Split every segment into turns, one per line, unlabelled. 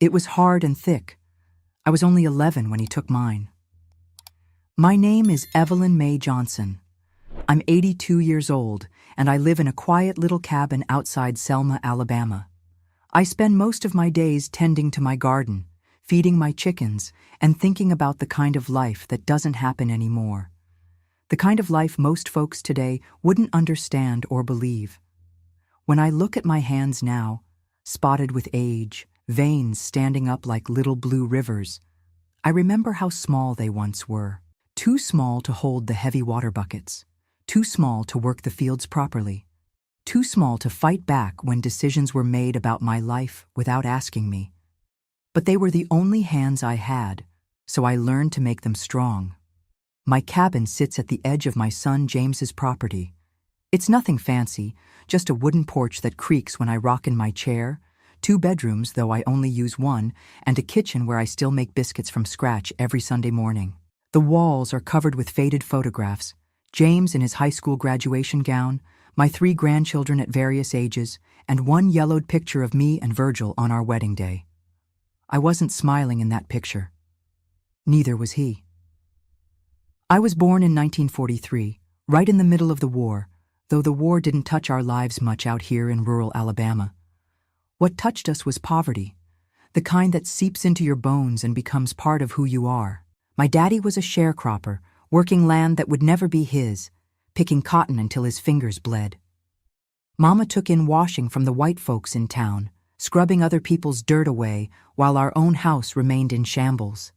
It was hard and thick. I was only 11 when he took mine. My name is Evelyn Mae Johnson. I'm 82 years old, and I live in a quiet little cabin outside Selma, Alabama. I spend most of my days tending to my garden, feeding my chickens, and thinking about the kind of life that doesn't happen anymore. The kind of life most folks today wouldn't understand or believe. When I look at my hands now, spotted with age, veins standing up like little blue rivers, I remember how small they once were. Too small to hold the heavy water buckets, too small to work the fields properly, too small to fight back when decisions were made about my life without asking me. But they were the only hands I had, so I learned to make them strong. My cabin sits at the edge of my son James's property. It's nothing fancy, just a wooden porch that creaks when I rock in my chair, 2 bedrooms, though I only use one, and a kitchen where I still make biscuits from scratch every Sunday morning. The walls are covered with faded photographs, James in his high school graduation gown, my 3 grandchildren at various ages, and one yellowed picture of me and Virgil on our wedding day. I wasn't smiling in that picture. Neither was he. I was born in 1943, right in the middle of the war, though the war didn't touch our lives much out here in rural Alabama. What touched us was poverty, the kind that seeps into your bones and becomes part of who you are. My daddy was a sharecropper, working land that would never be his, picking cotton until his fingers bled. Mama took in washing from the white folks in town, scrubbing other people's dirt away while our own house remained in shambles.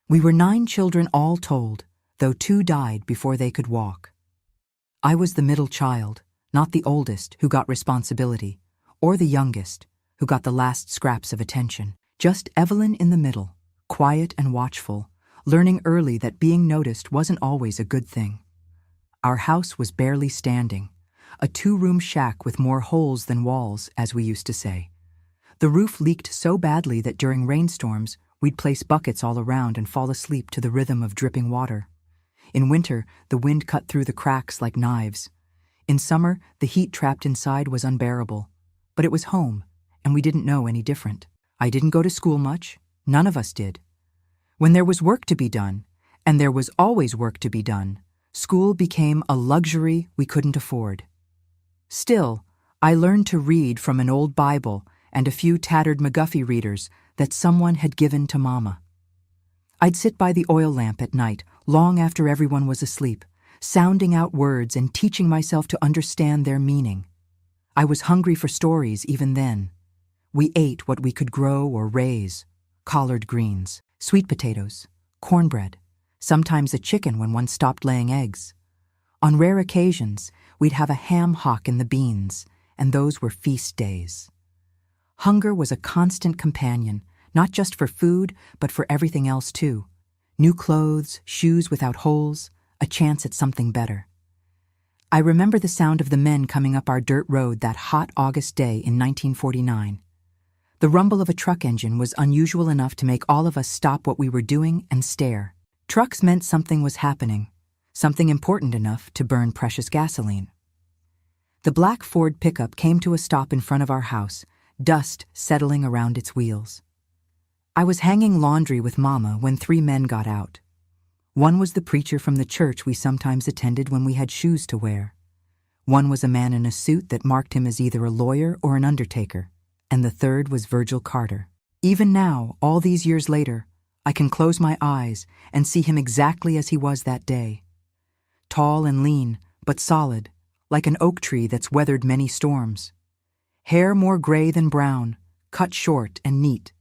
We were 9 children all told, though 2 died before they could walk. I was the middle child, not the oldest who got responsibility, or the youngest who got the last scraps of attention. Just Evelyn in the middle, quiet and watchful, learning early that being noticed wasn't always a good thing. Our house was barely standing, a 2-room shack with more holes than walls, as we used to say. The roof leaked so badly that during rainstorms, we'd place buckets all around and fall asleep to the rhythm of dripping water. In winter, the wind cut through the cracks like knives. In summer, the heat trapped inside was unbearable. But it was home, and we didn't know any different. I didn't go to school much. None of us did. When there was work to be done, and there was always work to be done, school became a luxury we couldn't afford. Still, I learned to read from an old Bible and a few tattered McGuffey readers that someone had given to Mama. I'd sit by the oil lamp at night, long after everyone was asleep, sounding out words and teaching myself to understand their meaning. I was hungry for stories even then. We ate what we could grow or raise: collard greens, sweet potatoes, cornbread, sometimes a chicken when one stopped laying eggs. On rare occasions, we'd have a ham hock in the beans, and those were feast days. Hunger was a constant companion, not just for food, but for everything else too. New clothes, shoes without holes, a chance at something better. I remember the sound of the men coming up our dirt road that hot August day in 1949. The rumble of a truck engine was unusual enough to make all of us stop what we were doing and stare. Trucks meant something was happening, something important enough to burn precious gasoline. The black Ford pickup came to a stop in front of our house, dust settling around its wheels. I was hanging laundry with Mama when 3 men got out. One was the preacher from the church we sometimes attended when we had shoes to wear. One was a man in a suit that marked him as either a lawyer or an undertaker, and the third was Virgil Carter. Even now, all these years later, I can close my eyes and see him exactly as he was that day. Tall and lean, but solid, like an oak tree that's weathered many storms. Hair more gray than brown, cut short and neat.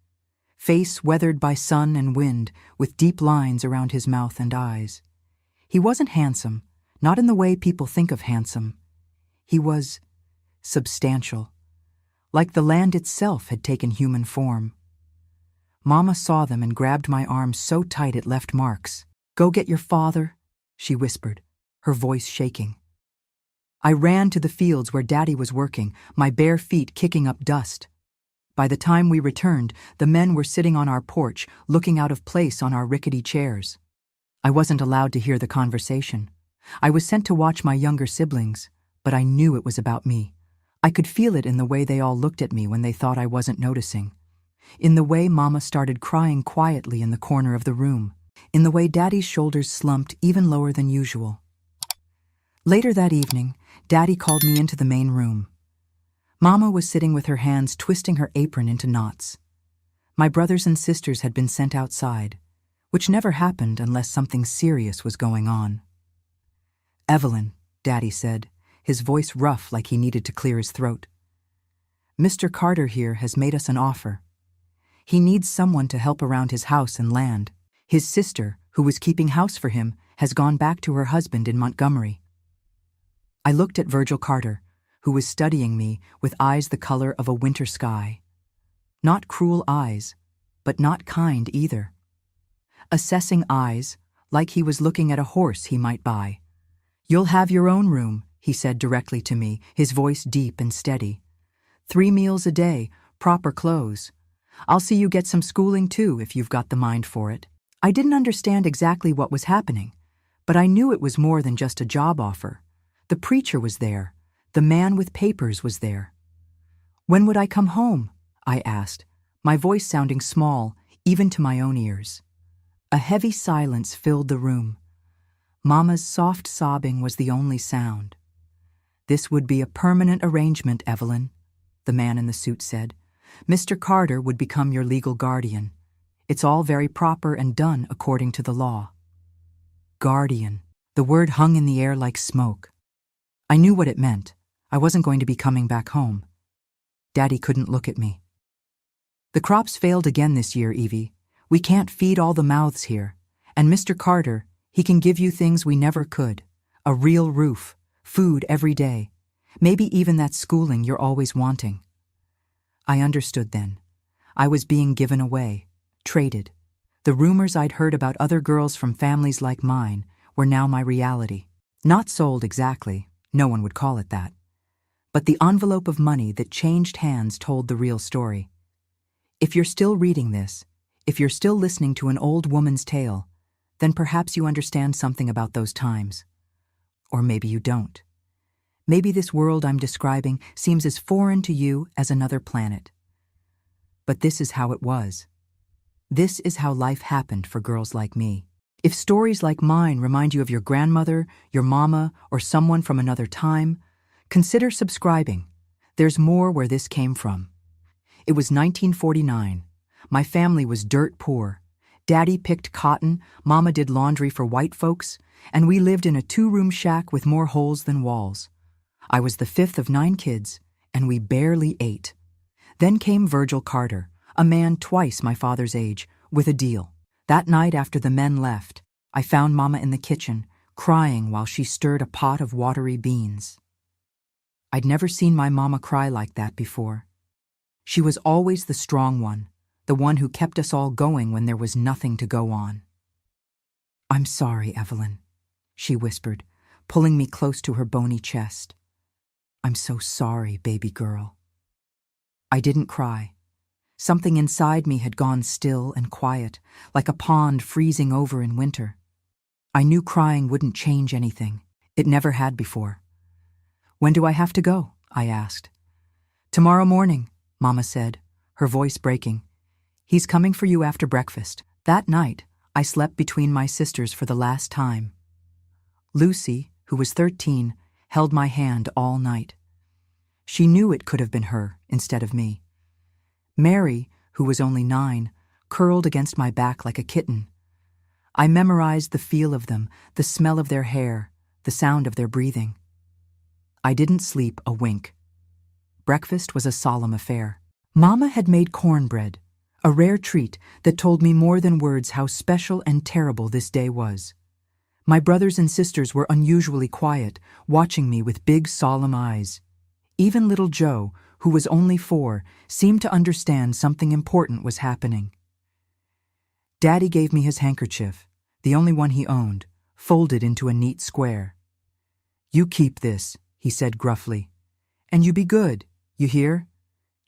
Face weathered by sun and wind, with deep lines around his mouth and eyes. He wasn't handsome, not in the way people think of handsome. He was substantial, like the land itself had taken human form. Mama saw them and grabbed my arm so tight it left marks. "Go get your father," she whispered, her voice shaking. I ran to the fields where Daddy was working, my bare feet kicking up dust. By the time we returned, the men were sitting on our porch, looking out of place on our rickety chairs. I wasn't allowed to hear the conversation. I was sent to watch my younger siblings, but I knew it was about me. I could feel it in the way they all looked at me when they thought I wasn't noticing. in the way Mama started crying quietly in the corner of the room, in the way Daddy's shoulders slumped even lower than usual. Later that evening, Daddy called me into the main room. Mama was sitting with her hands twisting her apron into knots. My brothers and sisters had been sent outside, which never happened unless something serious was going on. "Evelyn," Daddy said, his voice rough like he needed to clear his throat. "Mr. Carter here has made us an offer. He needs someone to help around his house and land. His sister, who was keeping house for him, has gone back to her husband in Montgomery." I looked at Virgil Carter, who was studying me with eyes the color of a winter sky. Not cruel eyes, but not kind either. Assessing eyes, like he was looking at a horse he might buy. "You'll have your own room," he said directly to me, his voice deep and steady. 3 meals a day, proper clothes. I'll see you get some schooling too if you've got the mind for it. I didn't understand exactly what was happening, but I knew it was more than just a job offer. The preacher was there. The man with papers was there. "When would I come home?" I asked, my voice sounding small, even to my own ears. A heavy silence filled the room. Mama's soft sobbing was the only sound. "This would be a permanent arrangement, Evelyn," the man in the suit said. "Mr. Carter would become your legal guardian. It's all very proper and done according to the law." Guardian. The word hung in the air like smoke. I knew what it meant. I wasn't going to be coming back home. Daddy couldn't look at me. "The crops failed again this year, Evie. We can't feed all the mouths here. And Mr. Carter, he can give you things we never could. A real roof, food every day, maybe even that schooling you're always wanting." I understood then. I was being given away, traded. The rumors I'd heard about other girls from families like mine were now my reality. Not sold exactly, no one would call it that. But the envelope of money that changed hands told the real story. If you're still reading this, if you're still listening to an old woman's tale, then perhaps you understand something about those times. Or maybe you don't. Maybe this world I'm describing seems as foreign to you as another planet. But this is how it was. This is how life happened for girls like me. If stories like mine remind you of your grandmother, your mama, or someone from another time, consider subscribing. There's more where this came from. It was 1949. My family was dirt poor. Daddy picked cotton, Mama did laundry for white folks, and we lived in a 2-room shack with more holes than walls. I was the 5th of 9 kids, and we barely ate. Then came Virgil Carter, a man twice my father's age, with a deal. That night after the men left, I found Mama in the kitchen, crying while she stirred a pot of watery beans. I'd never seen my Mama cry like that before. She was always the strong one, the one who kept us all going when there was nothing to go on. "I'm sorry, Evelyn," she whispered, pulling me close to her bony chest. "I'm so sorry, baby girl." I didn't cry. Something inside me had gone still and quiet, like a pond freezing over in winter. I knew crying wouldn't change anything. It never had before. "When do I have to go?" I asked. "Tomorrow morning," Mama said, her voice breaking. "He's coming for you after breakfast." That night, I slept between my sisters for the last time. Lucy, who was 13, held my hand all night. She knew it could have been her instead of me. Mary, who was only 9, curled against my back like a kitten. I memorized the feel of them, the smell of their hair, the sound of their breathing. I didn't sleep a wink. Breakfast was a solemn affair. Mama had made cornbread, a rare treat that told me more than words how special and terrible this day was. My brothers and sisters were unusually quiet, watching me with big, solemn eyes. Even little Joe, who was only 4, seemed to understand something important was happening. Daddy gave me his handkerchief, the only one he owned, folded into a neat square. "You keep this," he said gruffly. "And you be good, you hear?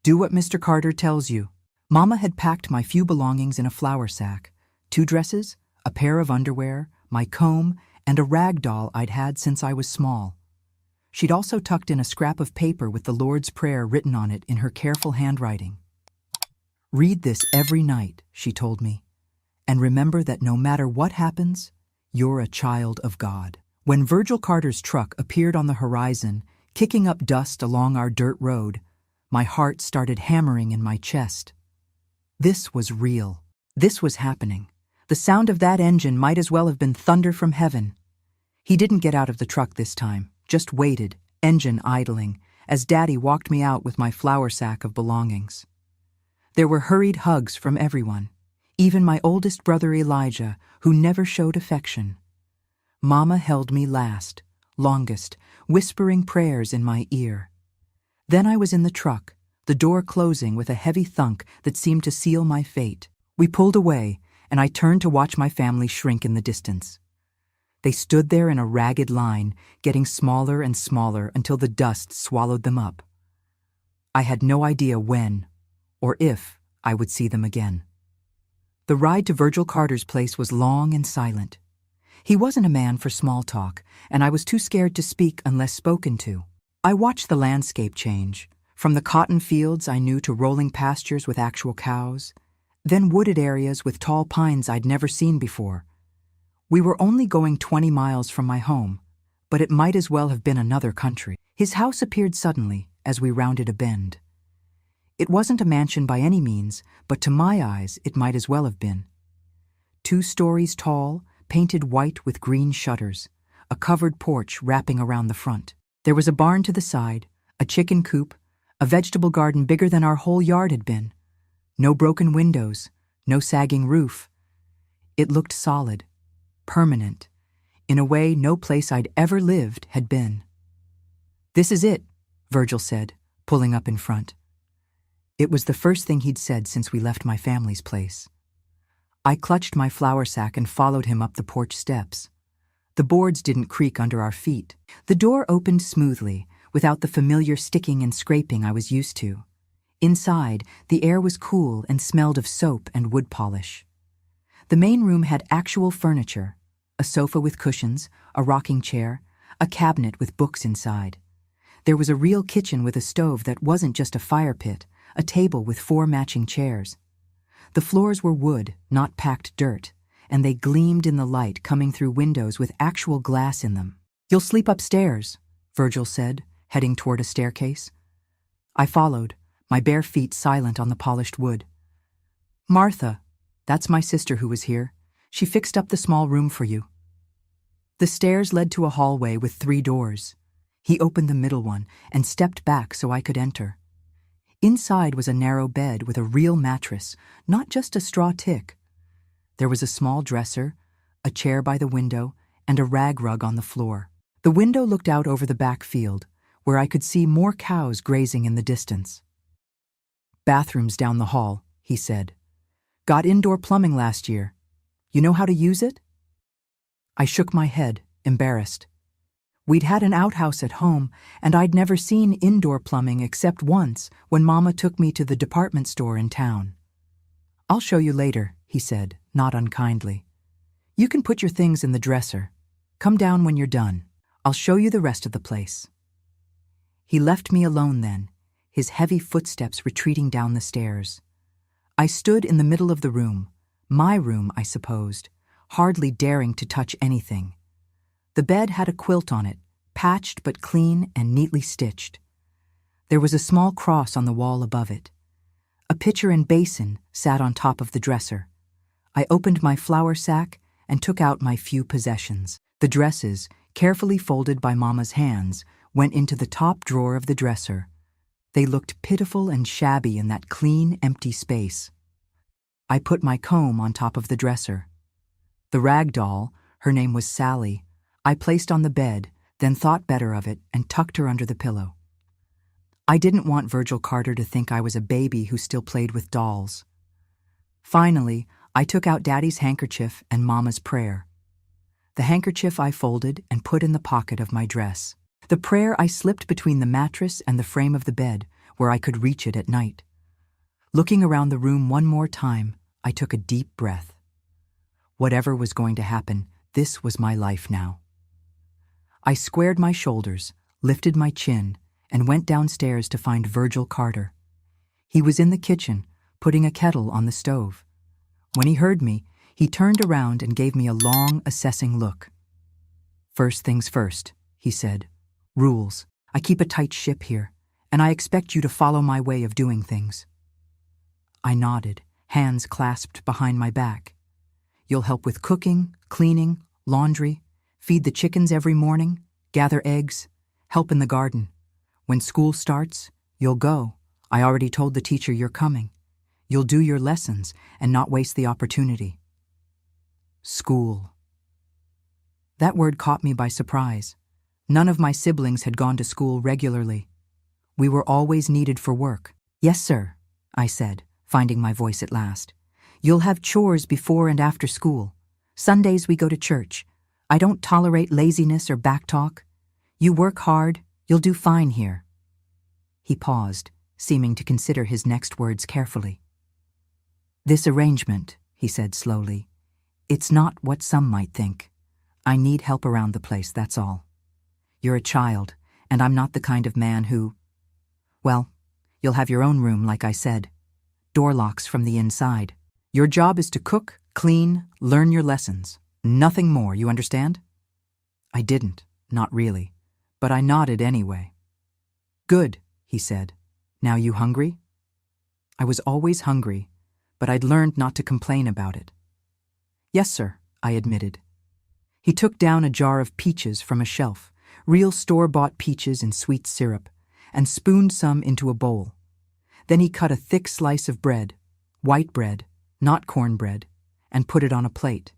Do what Mr. Carter tells you." Mama had packed my few belongings in a flour sack, 2 dresses, a pair of underwear, my comb, and a rag doll I'd had since I was small. She'd also tucked in a scrap of paper with the Lord's Prayer written on it in her careful handwriting. Read this every night, she told me, and remember that no matter what happens, you're a child of God. When Virgil Carter's truck appeared on the horizon, kicking up dust along our dirt road, my heart started hammering in my chest. This was real. This was happening. The sound of that engine might as well have been thunder from heaven. He didn't get out of the truck this time, just waited, engine idling, as Daddy walked me out with my flour sack of belongings. There were hurried hugs from everyone, even my oldest brother Elijah, who never showed affection. Mama held me last, longest, whispering prayers in my ear. Then I was in the truck, the door closing with a heavy thunk that seemed to seal my fate. We pulled away, and I turned to watch my family shrink in the distance. They stood there in a ragged line, getting smaller and smaller until the dust swallowed them up. I had no idea when, or if, I would see them again. The ride to Virgil Carter's place was long and silent. He wasn't a man for small talk, and I was too scared to speak unless spoken to. I watched the landscape change, from the cotton fields I knew to rolling pastures with actual cows, then wooded areas with tall pines I'd never seen before. We were only going 20 miles from my home, but it might as well have been another country. His house appeared suddenly as we rounded a bend. It wasn't a mansion by any means, but to my eyes it might as well have been. 2 stories tall, painted white with green shutters, a covered porch wrapping around the front. There was a barn to the side, a chicken coop, a vegetable garden bigger than our whole yard had been. No broken windows, no sagging roof. It looked solid, permanent, in a way no place I'd ever lived had been. "This is it," Virgil said, pulling up in front. It was the first thing he'd said since we left my family's place. I clutched my flour sack and followed him up the porch steps. The boards didn't creak under our feet. The door opened smoothly, without the familiar sticking and scraping I was used to. Inside, the air was cool and smelled of soap and wood polish. The main room had actual furniture, a sofa with cushions, a rocking chair, a cabinet with books inside. There was a real kitchen with a stove that wasn't just a fire pit, a table with 4 matching chairs. The floors were wood, not packed dirt, and they gleamed in the light coming through windows with actual glass in them. "You'll sleep upstairs," Virgil said, heading toward a staircase. I followed, my bare feet silent on the polished wood. "Martha, that's my sister who was here. She fixed up the small room for you." The stairs led to a hallway with 3 doors. He opened the middle one and stepped back so I could enter. Inside was a narrow bed with a real mattress, not just a straw tick. There was a small dresser, a chair by the window, and a rag rug on the floor. The window looked out over the back field, where I could see more cows grazing in the distance. "Bathrooms down the hall," he said. "Got indoor plumbing last year. You know how to use it?" I shook my head, embarrassed. We'd had an outhouse at home, and I'd never seen indoor plumbing except once when Mama took me to the department store in town. "I'll show you later," he said, not unkindly. "You can put your things in the dresser. Come down when you're done. I'll show you the rest of the place." He left me alone then, his heavy footsteps retreating down the stairs. I stood in the middle of the room, my room, I supposed, hardly daring to touch anything. The bed had a quilt on it, patched but clean and neatly stitched. There was a small cross on the wall above it. A pitcher and basin sat on top of the dresser. I opened my flour sack and took out my few possessions. The dresses, carefully folded by Mama's hands, went into the top drawer of the dresser. They looked pitiful and shabby in that clean, empty space. I put my comb on top of the dresser. The rag doll, her name was Sally, I placed on the bed, then thought better of it and tucked her under the pillow. I didn't want Virgil Carter to think I was a baby who still played with dolls. Finally, I took out Daddy's handkerchief and Mama's prayer. The handkerchief I folded and put in the pocket of my dress. The prayer I slipped between the mattress and the frame of the bed, where I could reach it at night. Looking around the room one more time, I took a deep breath. Whatever was going to happen, this was my life now. I squared my shoulders, lifted my chin, and went downstairs to find Virgil Carter. He was in the kitchen, putting a kettle on the stove. When he heard me, he turned around and gave me a long, assessing look. "First things first," he said. "Rules. I keep a tight ship here, and I expect you to follow my way of doing things." I nodded, hands clasped behind my back. "You'll help with cooking, cleaning, laundry, feed the chickens every morning, gather eggs, help in the garden. When school starts, you'll go. I already told the teacher you're coming. You'll do your lessons and not waste the opportunity." School. That word caught me by surprise. None of my siblings had gone to school regularly. We were always needed for work. "Yes, sir," I said, finding my voice at last. "You'll have chores before and after school. Sundays we go to church. I don't tolerate laziness or backtalk. You work hard, you'll do fine here." He paused, seeming to consider his next words carefully. "This arrangement," he said slowly, "it's not what some might think. I need help around the place, that's all. You're a child, and I'm not the kind of man who... Well, you'll have your own room, like I said. Door locks from the inside. Your job is to cook, clean, learn your lessons. Nothing more, you understand?" I didn't, not really, but I nodded anyway. "Good," he said. "Now you hungry?" I was always hungry, but I'd learned not to complain about it. "Yes, sir," I admitted. He took down a jar of peaches from a shelf, real store-bought peaches in sweet syrup, and spooned some into a bowl. Then he cut a thick slice of bread, white bread, not cornbread, and put it on a plate.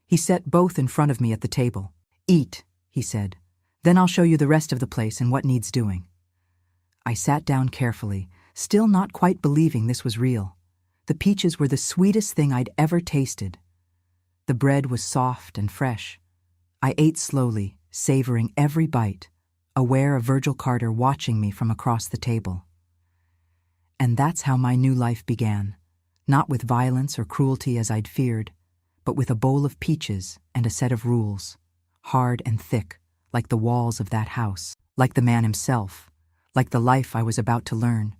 He set both in front of me at the table. "Eat," he said. "Then I'll show you the rest of the place and what needs doing." I sat down carefully, still not quite believing this was real. The peaches were the sweetest thing I'd ever tasted. The bread was soft and fresh. I ate slowly, savoring every bite, aware of Virgil Carter watching me from across the table. And that's how my new life began, not with violence or cruelty as I'd feared, but with a bowl of peaches and a set of rules, hard and thick, like the walls of that house, like the man himself, like the life I was about to learn.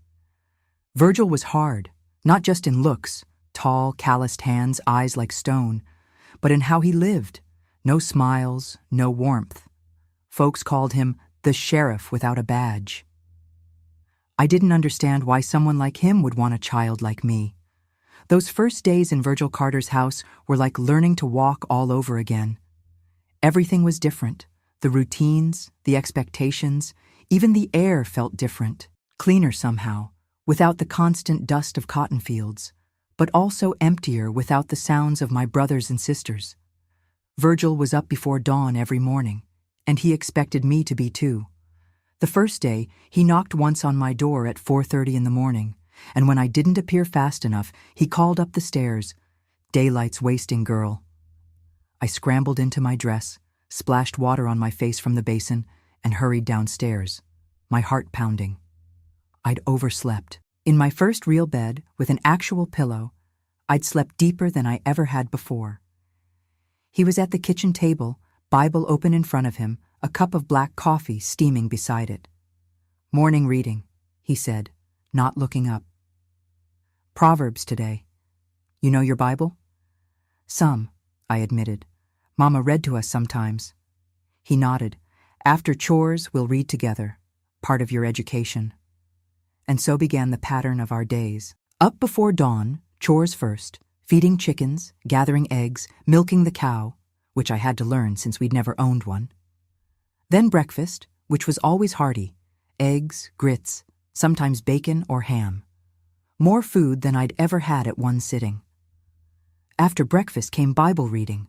Virgil was hard, not just in looks, tall, calloused hands, eyes like stone, but in how he lived. No smiles, no warmth. Folks called him the sheriff without a badge. I didn't understand why someone like him would want a child like me. Those first days in Virgil Carter's house were like learning to walk all over again. Everything was different. The routines, the expectations, even the air felt different, cleaner somehow, without the constant dust of cotton fields, but also emptier without the sounds of my brothers and sisters. Virgil was up before dawn every morning, and he expected me to be too. The first day, he knocked once on my door at 4:30 in the morning, and when I didn't appear fast enough, he called up the stairs, "Daylight's wasting, girl." I scrambled into my dress, splashed water on my face from the basin, and hurried downstairs, my heart pounding. I'd overslept. In my first real bed, with an actual pillow, I'd slept deeper than I ever had before. He was at the kitchen table, Bible open in front of him, a cup of black coffee steaming beside it. "Morning reading," he said, not looking up. "Proverbs today. You know your Bible?" "Some," I admitted. "Mama read to us sometimes." He nodded. "After chores, we'll read together. Part of your education." And so began the pattern of our days. Up before dawn, chores first, feeding chickens, gathering eggs, milking the cow, which I had to learn since we'd never owned one. Then breakfast, which was always hearty, eggs, grits, sometimes bacon or ham. More food than I'd ever had at one sitting. After breakfast came Bible reading.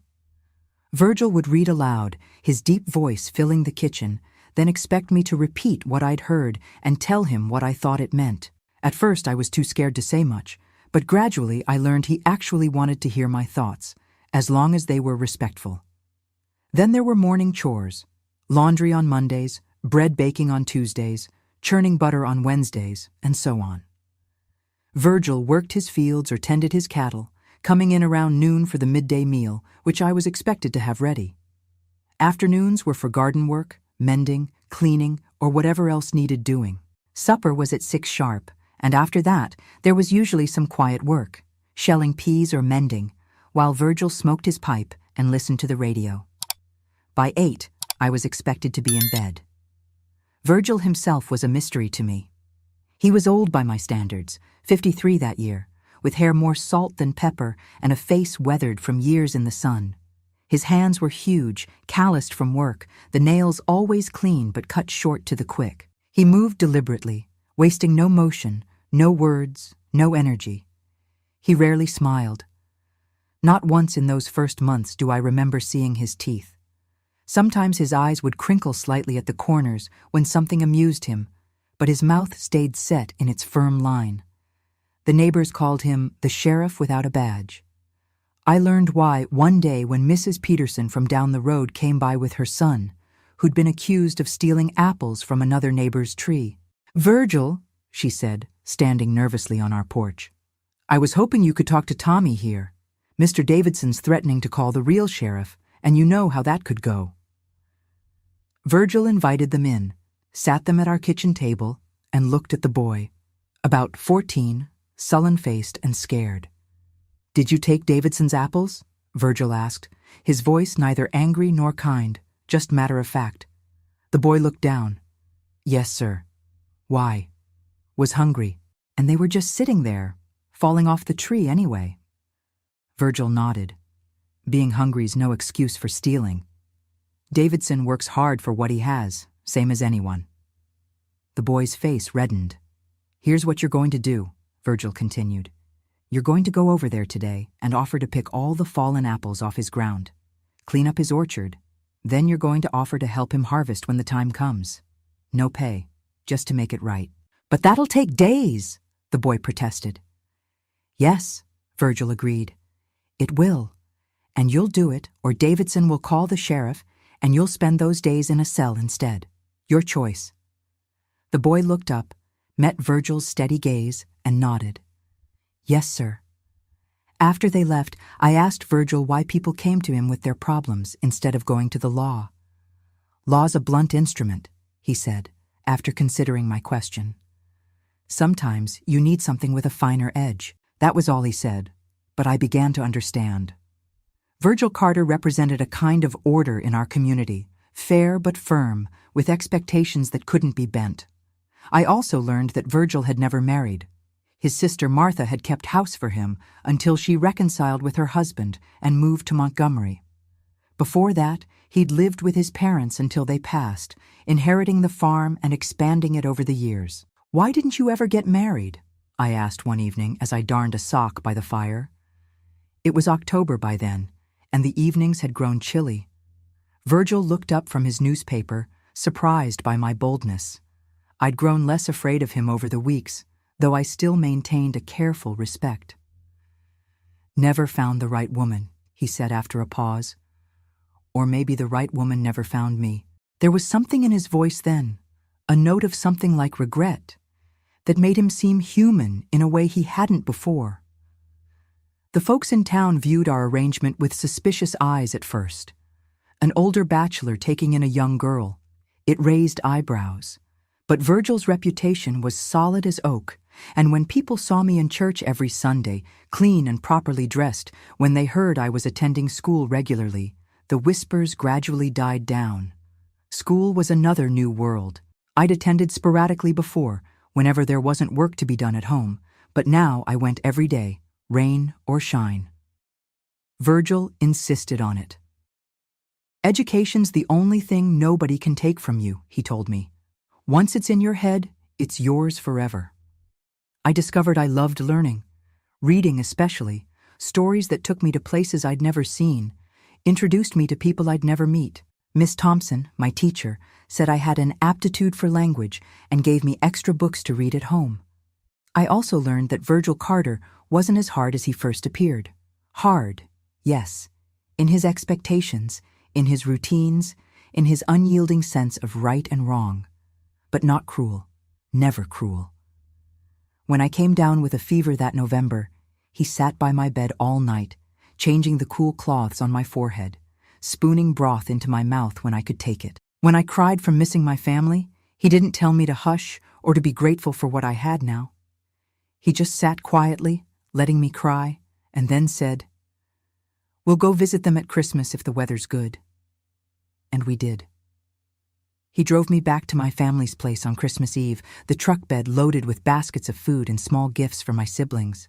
Virgil would read aloud, his deep voice filling the kitchen, then expect me to repeat what I'd heard and tell him what I thought it meant. At first I was too scared to say much, but gradually I learned he actually wanted to hear my thoughts, as long as they were respectful. Then there were morning chores, laundry on Mondays, bread baking on Tuesdays, churning butter on Wednesdays, and so on. Virgil worked his fields or tended his cattle, coming in around noon for the midday meal, which I was expected to have ready. Afternoons were for garden work, mending, cleaning, or whatever else needed doing. Supper was at 6 sharp, and after that there was usually some quiet work, shelling peas or mending, while Virgil smoked his pipe and listened to the radio. By 8, I was expected to be in bed. Virgil himself was a mystery to me. He was old by my standards, 53 that year, with hair more salt than pepper and a face weathered from years in the sun. His hands were huge, calloused from work, the nails always clean but cut short to the quick. He moved deliberately, wasting no motion, no words, no energy. He rarely smiled. Not once in those first months do I remember seeing his teeth. Sometimes his eyes would crinkle slightly at the corners when something amused him, but his mouth stayed set in its firm line. The neighbors called him the sheriff without a badge. I learned why one day when Mrs. Peterson from down the road came by with her son, who'd been accused of stealing apples from another neighbor's tree. "Virgil," she said, standing nervously on our porch, "I was hoping you could talk to Tommy here. Mr. Davidson's threatening to call the real sheriff, and you know how that could go." Virgil invited them in, sat them at our kitchen table, and looked at the boy, about 14, sullen-faced and scared. "Did you take Davidson's apples?" Virgil asked, his voice neither angry nor kind, just matter-of-fact. The boy looked down. "Yes, sir." "Why?" "Was hungry, and they were just sitting there, falling off the tree anyway." Virgil nodded. "Being hungry's no excuse for stealing. Davidson works hard for what he has, same as anyone." The boy's face reddened. "Here's what you're going to do," Virgil continued. "You're going to go over there today and offer to pick all the fallen apples off his ground. Clean up his orchard. Then you're going to offer to help him harvest when the time comes. No pay, just to make it right." "But that'll take days," the boy protested. "Yes," Virgil agreed. "It will. And you'll do it, or Davidson will call the sheriff, and you'll spend those days in a cell instead. Your choice." The boy looked up, met Virgil's steady gaze, and nodded. "Yes, sir." After they left, I asked Virgil why people came to him with their problems instead of going to the law. "Law's a blunt instrument," he said, after considering my question. "Sometimes you need something with a finer edge." That was all he said, but I began to understand. Virgil Carter represented a kind of order in our community, fair but firm, with expectations that couldn't be bent. I also learned that Virgil had never married. His sister Martha had kept house for him until she reconciled with her husband and moved to Montgomery. Before that, he'd lived with his parents until they passed, inheriting the farm and expanding it over the years. "Why didn't you ever get married?" I asked one evening as I darned a sock by the fire. It was October by then, and the evenings had grown chilly. Virgil looked up from his newspaper, surprised by my boldness. I'd grown less afraid of him over the weeks, though I still maintained a careful respect. "Never found the right woman," he said after a pause. "Or maybe the right woman never found me." There was something in his voice then, a note of something like regret, that made him seem human in a way he hadn't before. The folks in town viewed our arrangement with suspicious eyes at first. An older bachelor taking in a young girl. It raised eyebrows. But Virgil's reputation was solid as oak, and when people saw me in church every Sunday, clean and properly dressed, when they heard I was attending school regularly, the whispers gradually died down. School was another new world. I'd attended sporadically before, whenever there wasn't work to be done at home, but now I went every day, rain or shine. Virgil insisted on it. "Education's the only thing nobody can take from you," he told me. "Once it's in your head, it's yours forever." I discovered I loved learning, reading especially, stories that took me to places I'd never seen, introduced me to people I'd never meet. Miss Thompson, my teacher, said I had an aptitude for language and gave me extra books to read at home. I also learned that Virgil Carter wasn't as hard as he first appeared. Hard, yes, in his expectations, in his routines, in his unyielding sense of right and wrong. But not cruel, never cruel. When I came down with a fever that November, he sat by my bed all night, changing the cool cloths on my forehead, spooning broth into my mouth when I could take it. When I cried from missing my family, he didn't tell me to hush or to be grateful for what I had now. He just sat quietly, letting me cry, and then said, "We'll go visit them at Christmas if the weather's good." And we did. He drove me back to my family's place on Christmas Eve, the truck bed loaded with baskets of food and small gifts for my siblings.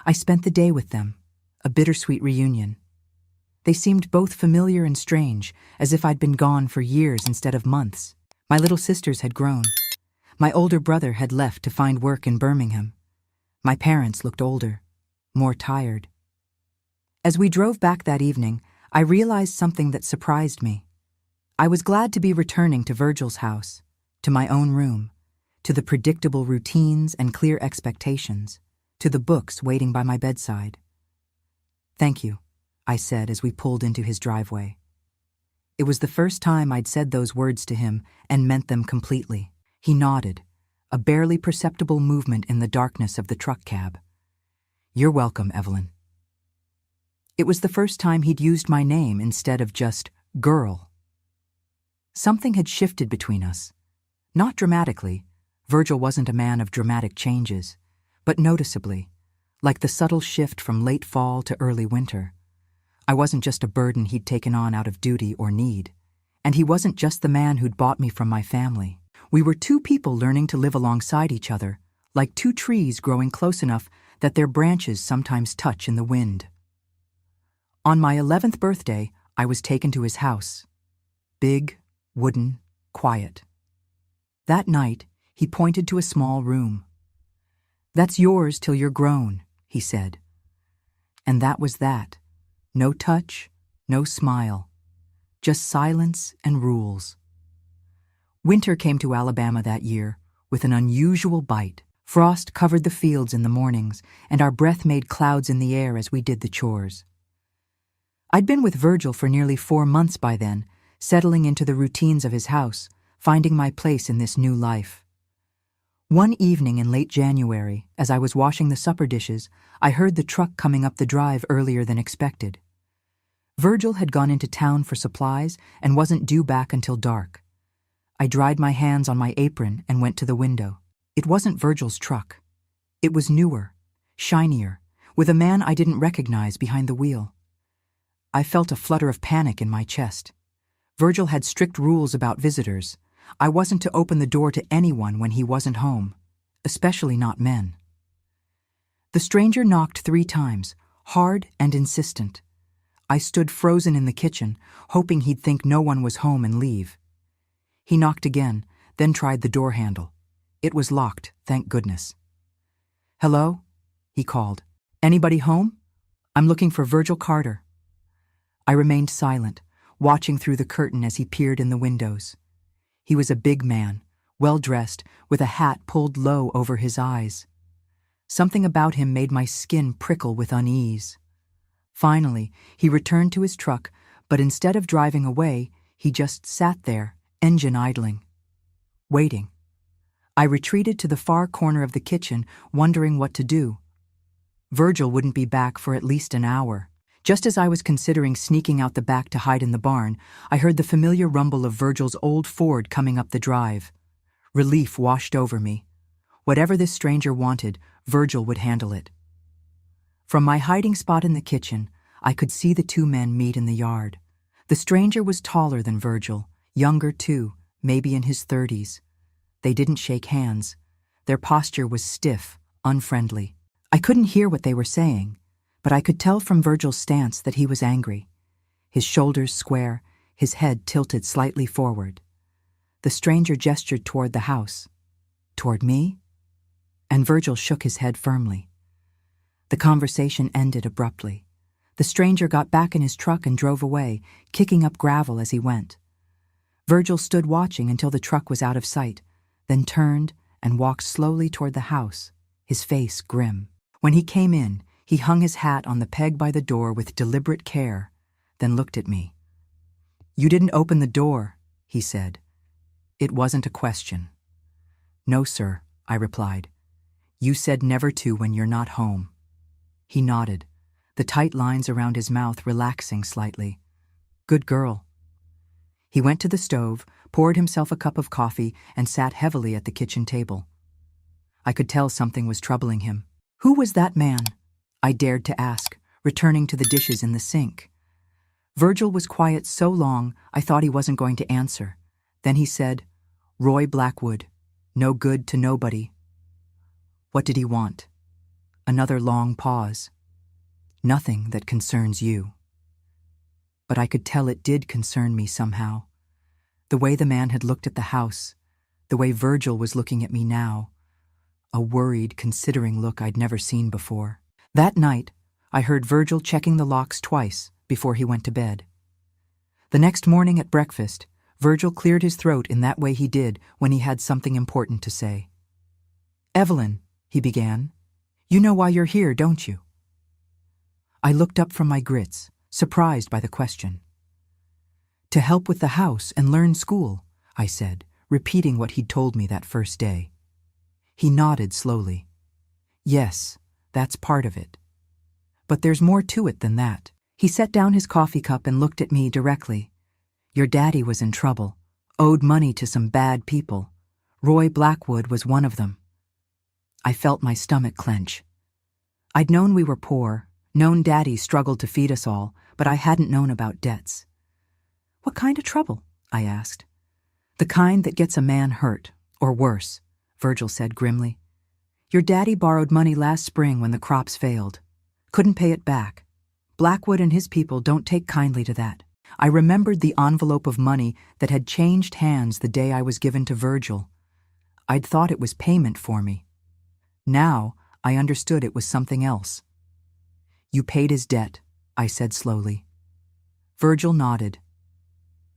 I spent the day with them, a bittersweet reunion. They seemed both familiar and strange, as if I'd been gone for years instead of months. My little sisters had grown. My older brother had left to find work in Birmingham. My parents looked older, more tired. As we drove back that evening, I realized something that surprised me. I was glad to be returning to Virgil's house, to my own room, to the predictable routines and clear expectations, to the books waiting by my bedside. "Thank you," I said as we pulled into his driveway. It was the first time I'd said those words to him and meant them completely. He nodded, a barely perceptible movement in the darkness of the truck cab. "You're welcome, Evelyn." It was the first time he'd used my name instead of just girl. Something had shifted between us. Not dramatically. Virgil wasn't a man of dramatic changes, but noticeably, like the subtle shift from late fall to early winter. I wasn't just a burden he'd taken on out of duty or need, and he wasn't just the man who'd bought me from my family. We were two people learning to live alongside each other, like two trees growing close enough that their branches sometimes touch in the wind. On my 11th birthday, I was taken to his house. Big, wooden, quiet. That night, he pointed to a small room. "That's yours till you're grown," he said. And that was that. No touch, no smile. Just silence and rules. Winter came to Alabama that year, with an unusual bite. Frost covered the fields in the mornings, and our breath made clouds in the air as we did the chores. I'd been with Virgil for nearly 4 months by then, settling into the routines of his house, finding my place in this new life. One evening in late January, as I was washing the supper dishes, I heard the truck coming up the drive earlier than expected. Virgil had gone into town for supplies and wasn't due back until dark. I dried my hands on my apron and went to the window. It wasn't Virgil's truck. It was newer, shinier, with a man I didn't recognize behind the wheel. I felt a flutter of panic in my chest. Virgil had strict rules about visitors. I wasn't to open the door to anyone when he wasn't home, especially not men. The stranger knocked 3 times, hard and insistent. I stood frozen in the kitchen, hoping he'd think no one was home and leave. He knocked again, then tried the door handle. It was locked, thank goodness. "Hello?" he called. "Anybody home? I'm looking for Virgil Carter." I remained silent, watching through the curtain as he peered in the windows. He was a big man, well-dressed, with a hat pulled low over his eyes. Something about him made my skin prickle with unease. Finally, he returned to his truck, but instead of driving away, he just sat there, engine idling. Waiting. I retreated to the far corner of the kitchen, wondering what to do. Virgil wouldn't be back for at least an hour. Just as I was considering sneaking out the back to hide in the barn, I heard the familiar rumble of Virgil's old Ford coming up the drive. Relief washed over me. Whatever this stranger wanted, Virgil would handle it. From my hiding spot in the kitchen, I could see the 2 men meet in the yard. The stranger was taller than Virgil, younger too, maybe in his 30s. They didn't shake hands. Their posture was stiff, unfriendly. I couldn't hear what they were saying, but I could tell from Virgil's stance that he was angry. His shoulders square, his head tilted slightly forward. The stranger gestured toward the house. Toward me? And Virgil shook his head firmly. The conversation ended abruptly. The stranger got back in his truck and drove away, kicking up gravel as he went. Virgil stood watching until the truck was out of sight, then turned and walked slowly toward the house, his face grim. When he came in, he hung his hat on the peg by the door with deliberate care, then looked at me. "You didn't open the door," he said. It wasn't a question. "No, sir," I replied. "You said never to when you're not home." He nodded, the tight lines around his mouth relaxing slightly. "Good girl." He went to the stove, poured himself a cup of coffee, and sat heavily at the kitchen table. I could tell something was troubling him. Who was that man? I dared to ask, returning to the dishes in the sink. Virgil was quiet so long I thought he wasn't going to answer. Then he said, Roy Blackwood, no good to nobody. What did he want? Another long pause. Nothing that concerns you. But I could tell it did concern me somehow. The way the man had looked at the house, the way Virgil was looking at me now, a worried, considering look I'd never seen before. That night, I heard Virgil checking the locks twice before he went to bed. The next morning at breakfast, Virgil cleared his throat in that way he did when he had something important to say. Evelyn, he began, you know why you're here, don't you? I looked up from my grits, surprised by the question. To help with the house and learn school, I said, repeating what he'd told me that first day. He nodded slowly. Yes, that's part of it. But there's more to it than that. He set down his coffee cup and looked at me directly. Your daddy was in trouble, owed money to some bad people. Roy Blackwood was one of them. I felt my stomach clench. I'd known we were poor, known Daddy struggled to feed us all, but I hadn't known about debts. What kind of trouble? I asked. The kind that gets a man hurt, or worse, Virgil said grimly. Your daddy borrowed money last spring when the crops failed. Couldn't pay it back. Blackwood and his people don't take kindly to that. I remembered the envelope of money that had changed hands the day I was given to Virgil. I'd thought it was payment for me. Now, I understood it was something else. You paid his debt, I said slowly. Virgil nodded.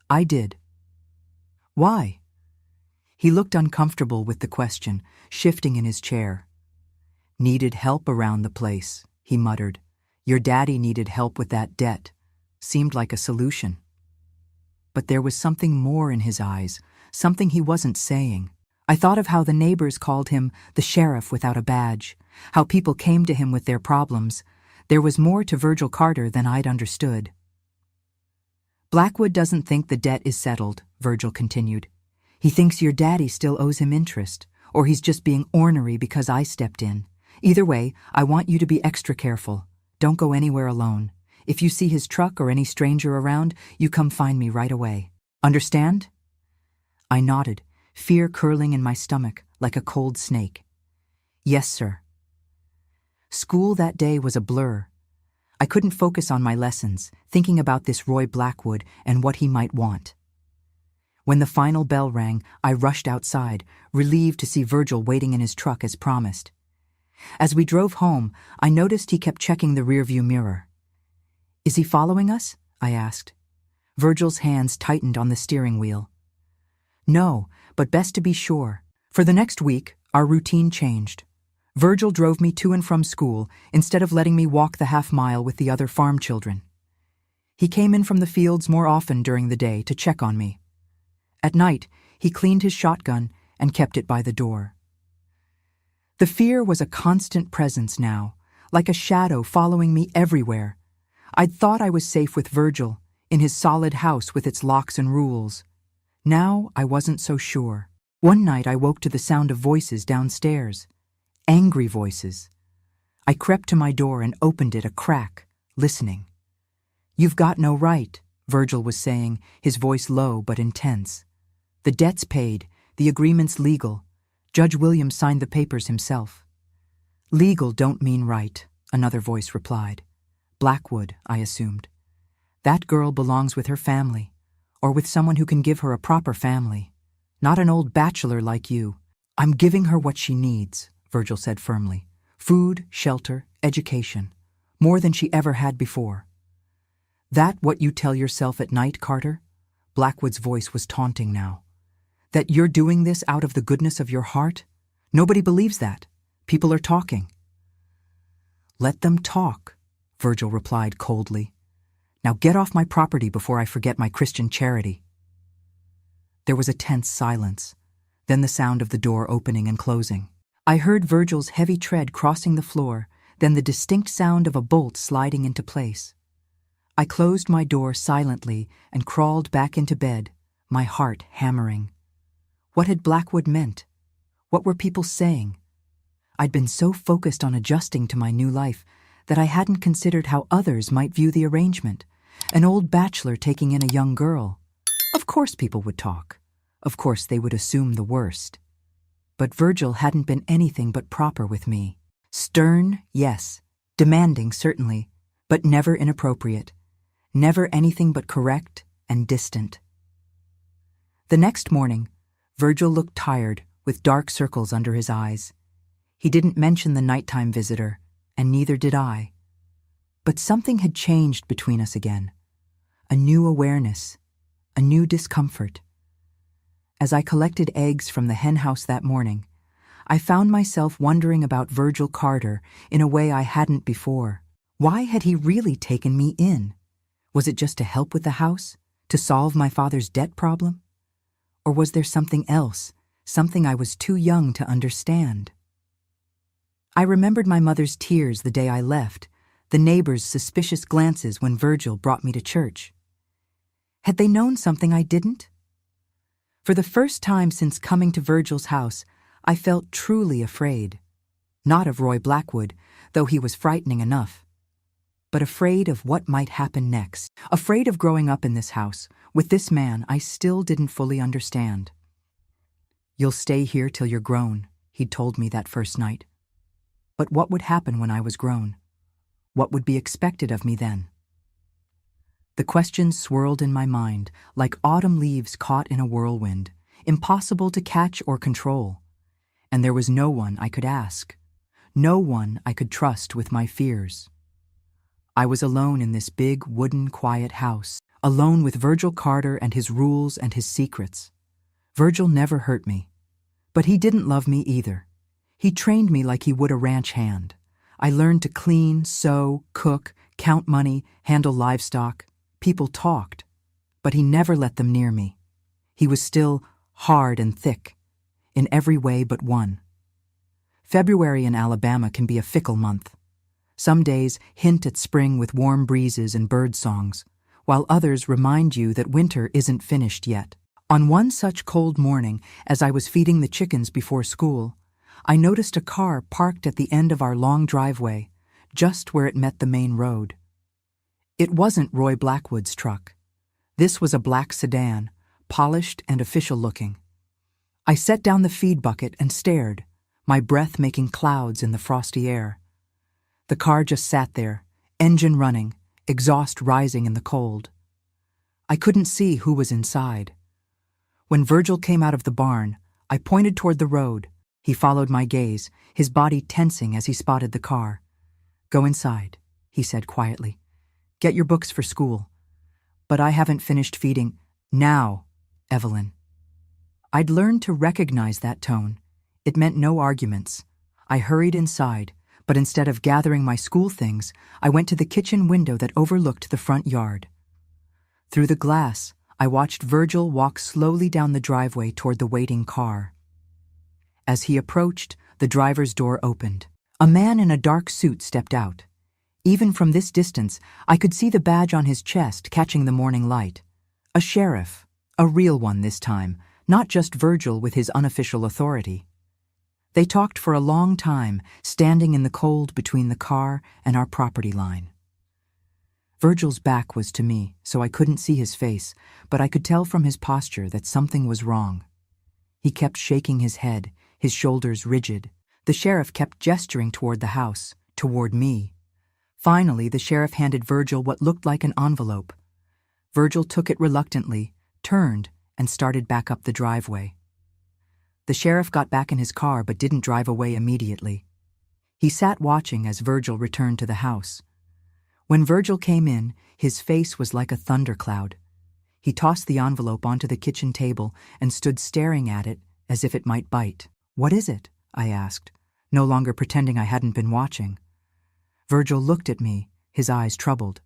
I did. Why? He looked uncomfortable with the question, shifting in his chair. Needed help around the place, he muttered. Your daddy needed help with that debt. Seemed like a solution. But there was something more in his eyes, something he wasn't saying. I thought of how the neighbors called him the sheriff without a badge, how people came to him with their problems. There was more to Virgil Carter than I'd understood. Blackwood doesn't think the debt is settled, Virgil continued. He thinks your daddy still owes him interest, or he's just being ornery because I stepped in. Either way, I want you to be extra careful. Don't go anywhere alone. If you see his truck or any stranger around, you come find me right away. Understand? I nodded, fear curling in my stomach like a cold snake. Yes, sir. School that day was a blur. I couldn't focus on my lessons, thinking about this Roy Blackwood and what he might want. When the final bell rang, I rushed outside, relieved to see Virgil waiting in his truck as promised. As we drove home, I noticed he kept checking the rearview mirror. Is he following us? I asked. Virgil's hands tightened on the steering wheel. No, but best to be sure. For the next week, our routine changed. Virgil drove me to and from school instead of letting me walk the half-mile with the other farm children. He came in from the fields more often during the day to check on me. At night, he cleaned his shotgun and kept it by the door. The fear was a constant presence now, like a shadow following me everywhere. I'd thought I was safe with Virgil, in his solid house with its locks and rules. Now I wasn't so sure. One night I woke to the sound of voices downstairs. Angry voices. I crept to my door and opened it a crack, listening. You've got no right, Virgil was saying, his voice low but intense. The debt's paid, the agreement's legal. Judge Williams signed the papers himself. Legal don't mean right, another voice replied. Blackwood, I assumed. That girl belongs with her family, or with someone who can give her a proper family. Not an old bachelor like you. I'm giving her what she needs, Virgil said firmly. Food, shelter, education. More than she ever had before. That what you tell yourself at night, Carter? Blackwood's voice was taunting now. That you're doing this out of the goodness of your heart? Nobody believes that. People are talking. Let them talk, Virgil replied coldly. Now get off my property before I forget my Christian charity. There was a tense silence, then the sound of the door opening and closing. I heard Virgil's heavy tread crossing the floor, then the distinct sound of a bolt sliding into place. I closed my door silently and crawled back into bed, my heart hammering. What had Blackwood meant? What were people saying? I'd been so focused on adjusting to my new life that I hadn't considered how others might view the arrangement. An old bachelor taking in a young girl. Of course people would talk. Of course they would assume the worst. But Virgil hadn't been anything but proper with me. Stern, yes. Demanding, certainly. But never inappropriate. Never anything but correct and distant. The next morning, Virgil looked tired, with dark circles under his eyes. He didn't mention the nighttime visitor, and neither did I. But something had changed between us again. A new awareness, a new discomfort. As I collected eggs from the henhouse that morning, I found myself wondering about Virgil Carter in a way I hadn't before. Why had he really taken me in? Was it just to help with the house? To solve my father's debt problem? Or was there something else, something I was too young to understand? I remembered my mother's tears the day I left, the neighbors' suspicious glances when Virgil brought me to church. Had they known something I didn't? For the first time since coming to Virgil's house, I felt truly afraid. Not of Roy Blackwood, though he was frightening enough. But afraid of what might happen next. Afraid of growing up in this house, with this man I still didn't fully understand. "You'll stay here till you're grown," he'd told me that first night. But what would happen when I was grown? What would be expected of me then? The questions swirled in my mind, like autumn leaves caught in a whirlwind, impossible to catch or control. And there was no one I could ask, no one I could trust with my fears. I was alone in this big, wooden, quiet house, alone with Virgil Carter and his rules and his secrets. Virgil never hurt me, but he didn't love me either. He trained me like he would a ranch hand. I learned to clean, sew, cook, count money, handle livestock. People talked, but he never let them near me. He was still hard and thick, in every way but one. February in Alabama can be a fickle month. Some days hint at spring with warm breezes and bird songs, while others remind you that winter isn't finished yet. On one such cold morning, as I was feeding the chickens before school, I noticed a car parked at the end of our long driveway, just where it met the main road. It wasn't Roy Blackwood's truck. This was a black sedan, polished and official-looking. I set down the feed bucket and stared, my breath making clouds in the frosty air. The car just sat there, engine running, exhaust rising in the cold. I couldn't see who was inside. When Virgil came out of the barn, I pointed toward the road. He followed my gaze, his body tensing as he spotted the car. "Go inside," he said quietly. "Get your books for school." "But I haven't finished feeding." "Now, Evelyn." I'd learned to recognize that tone. It meant no arguments. I hurried inside, but instead of gathering my school things, I went to the kitchen window that overlooked the front yard. Through the glass, I watched Virgil walk slowly down the driveway toward the waiting car. As he approached, the driver's door opened. A man in a dark suit stepped out. Even from this distance, I could see the badge on his chest catching the morning light. A sheriff, a real one this time, not just Virgil with his unofficial authority. They talked for a long time, standing in the cold between the car and our property line. Virgil's back was to me, so I couldn't see his face, but I could tell from his posture that something was wrong. He kept shaking his head, his shoulders rigid. The sheriff kept gesturing toward the house, toward me. Finally, the sheriff handed Virgil what looked like an envelope. Virgil took it reluctantly, turned, and started back up the driveway. The sheriff got back in his car but didn't drive away immediately. He sat watching as Virgil returned to the house. When Virgil came in, his face was like a thundercloud. He tossed the envelope onto the kitchen table and stood staring at it as if it might bite. "What is it?" I asked, no longer pretending I hadn't been watching. Virgil looked at me, his eyes troubled.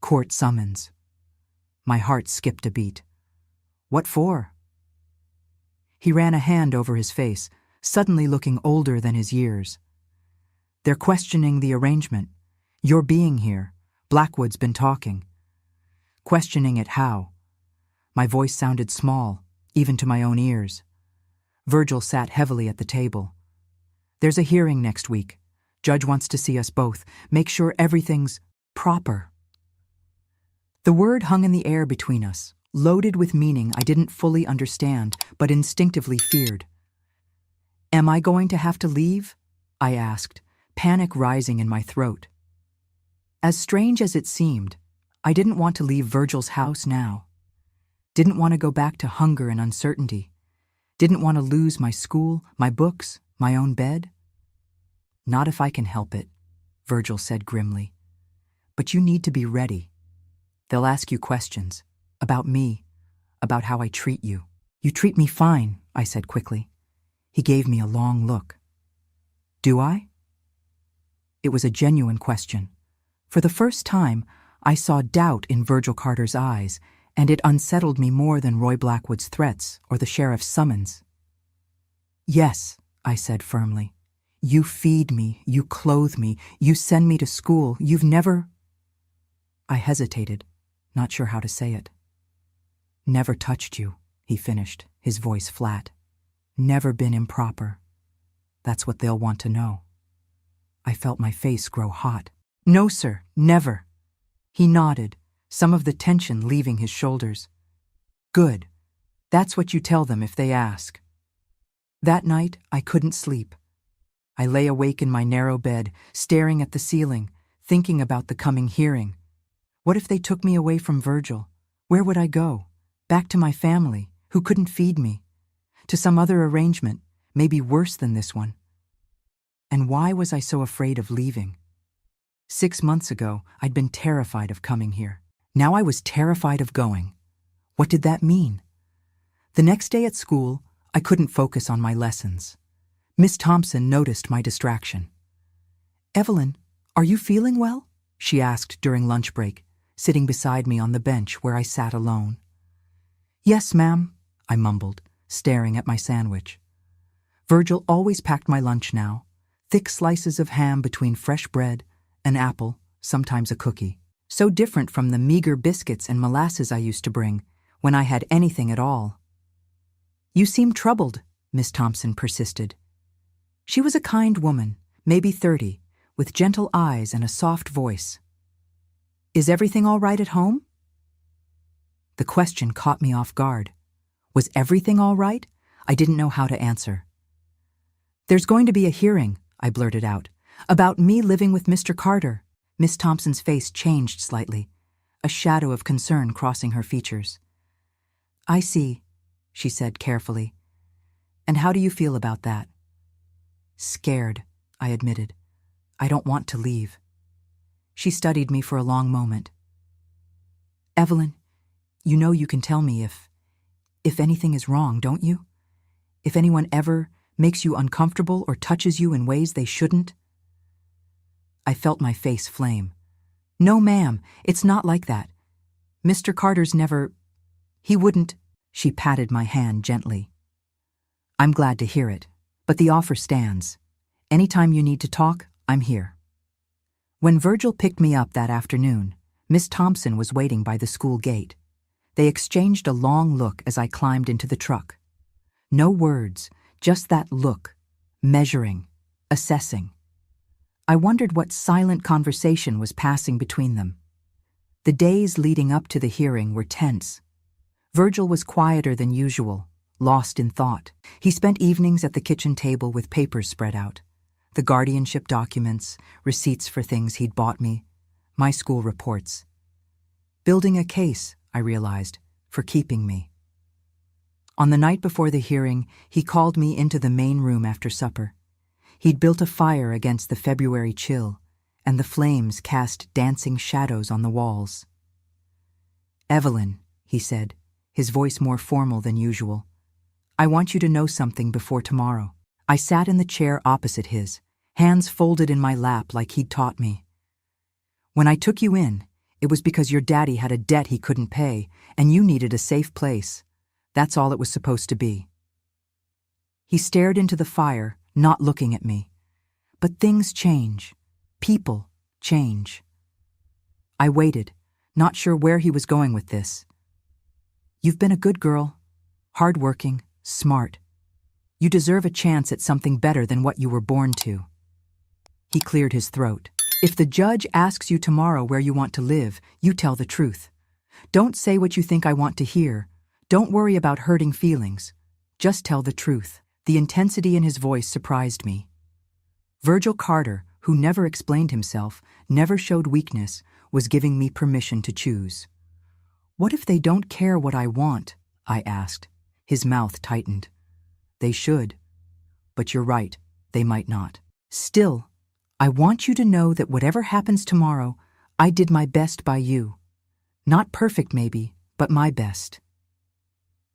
"Court summons." My heart skipped a beat. "What for?" He ran a hand over his face, suddenly looking older than his years. "They're questioning the arrangement. Your being here. Blackwood's been talking." "Questioning it how?" My voice sounded small, even to my own ears. Virgil sat heavily at the table. There's a hearing next week. Judge wants to see us both. Make sure everything's proper. The word hung in the air between us, loaded with meaning I didn't fully understand, but instinctively feared. Am I going to have to leave? I asked, panic rising in my throat. As strange as it seemed, I didn't want to leave Virgil's house now. Didn't want to go back to hunger and uncertainty. Didn't want to lose my school, my books, my own bed. Not if I can help it, Virgil said grimly. But you need to be ready. They'll ask you questions. About me. About how I treat you. You treat me fine, I said quickly. He gave me a long look. Do I? It was a genuine question. For the first time, I saw doubt in Virgil Carter's eyes, and it unsettled me more than Roy Blackwood's threats or the sheriff's summons. Yes, I said firmly. You feed me, you clothe me, you send me to school, you've never… I hesitated, not sure how to say it. Never touched you, he finished, his voice flat. Never been improper. That's what they'll want to know. I felt my face grow hot. No, sir, never. He nodded, some of the tension leaving his shoulders. Good. That's what you tell them if they ask. That night, I couldn't sleep. I lay awake in my narrow bed, staring at the ceiling, thinking about the coming hearing. What if they took me away from Virgil? Where would I go? Back to my family, who couldn't feed me? To some other arrangement, maybe worse than this one? And why was I so afraid of leaving? 6 months ago, I'd been terrified of coming here. Now I was terrified of going. What did that mean? The next day at school, I couldn't focus on my lessons. Miss Thompson noticed my distraction. Evelyn, are you feeling well? She asked during lunch break, sitting beside me on the bench where I sat alone. Yes, ma'am, I mumbled, staring at my sandwich. Virgil always packed my lunch now, thick slices of ham between fresh bread, an apple, sometimes a cookie. So different from the meager biscuits and molasses I used to bring, when I had anything at all. You seem troubled, Miss Thompson persisted. She was a kind woman, maybe 30, with gentle eyes and a soft voice. Is everything all right at home? The question caught me off guard. Was everything all right? I didn't know how to answer. There's going to be a hearing, I blurted out, about me living with Mr. Carter. Miss Thompson's face changed slightly, a shadow of concern crossing her features. I see, she said carefully. And how do you feel about that? Scared, I admitted. I don't want to leave. She studied me for a long moment. Evelyn, you know you can tell me if anything is wrong, don't you? If anyone ever makes you uncomfortable or touches you in ways they shouldn't? I felt my face flame. No, ma'am, it's not like that. Mr. Carter's never… He wouldn't… She patted my hand gently. I'm glad to hear it, but the offer stands. Anytime you need to talk, I'm here. When Virgil picked me up that afternoon, Miss Thompson was waiting by the school gate. They exchanged a long look as I climbed into the truck. No words, just that look, measuring, assessing. I wondered what silent conversation was passing between them. The days leading up to the hearing were tense. Virgil was quieter than usual, lost in thought. He spent evenings at the kitchen table with papers spread out. The guardianship documents, receipts for things he'd bought me, my school reports. Building a case, I realized, for keeping me. On the night before the hearing, he called me into the main room after supper. He'd built a fire against the February chill, and the flames cast dancing shadows on the walls. Evelyn, he said, his voice more formal than usual, I want you to know something before tomorrow. I sat in the chair opposite his, hands folded in my lap like he'd taught me. When I took you in, it was because your daddy had a debt he couldn't pay, and you needed a safe place. That's all it was supposed to be. He stared into the fire, not looking at me. But things change. People change. I waited, not sure where he was going with this. You've been a good girl, hardworking, smart. You deserve a chance at something better than what you were born to." He cleared his throat. "If the judge asks you tomorrow where you want to live, you tell the truth. Don't say what you think I want to hear. Don't worry about hurting feelings. Just tell the truth." The intensity in his voice surprised me. Virgil Carter, who never explained himself, never showed weakness, was giving me permission to choose. "What if they don't care what I want?" I asked. His mouth tightened. "They should. But you're right, they might not. Still, I want you to know that whatever happens tomorrow, I did my best by you. Not perfect, maybe, but my best."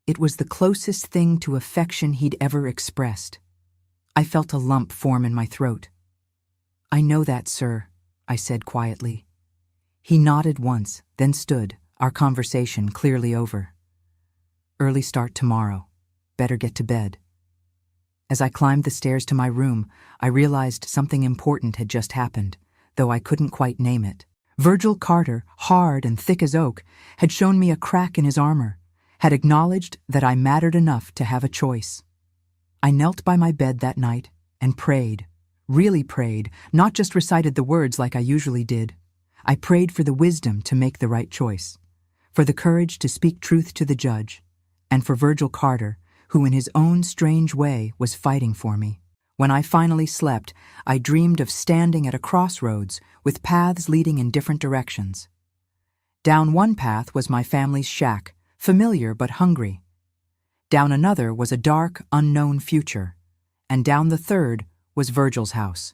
It was the closest thing to affection he'd ever expressed. I felt a lump form in my throat. "I know that, sir," I said quietly. He nodded once, then stood, our conversation clearly over. "Early start tomorrow. Better get to bed." As I climbed the stairs to my room, I realized something important had just happened, though I couldn't quite name it. Virgil Carter, hard and thick as oak, had shown me a crack in his armor, had acknowledged that I mattered enough to have a choice. I knelt by my bed that night and prayed, really prayed, not just recited the words like I usually did. I prayed for the wisdom to make the right choice, for the courage to speak truth to the judge, and for Virgil Carter, who in his own strange way was fighting for me. When I finally slept, I dreamed of standing at a crossroads with paths leading in different directions. Down one path was my family's shack, familiar but hungry. Down another was a dark, unknown future, and down the third was Virgil's house.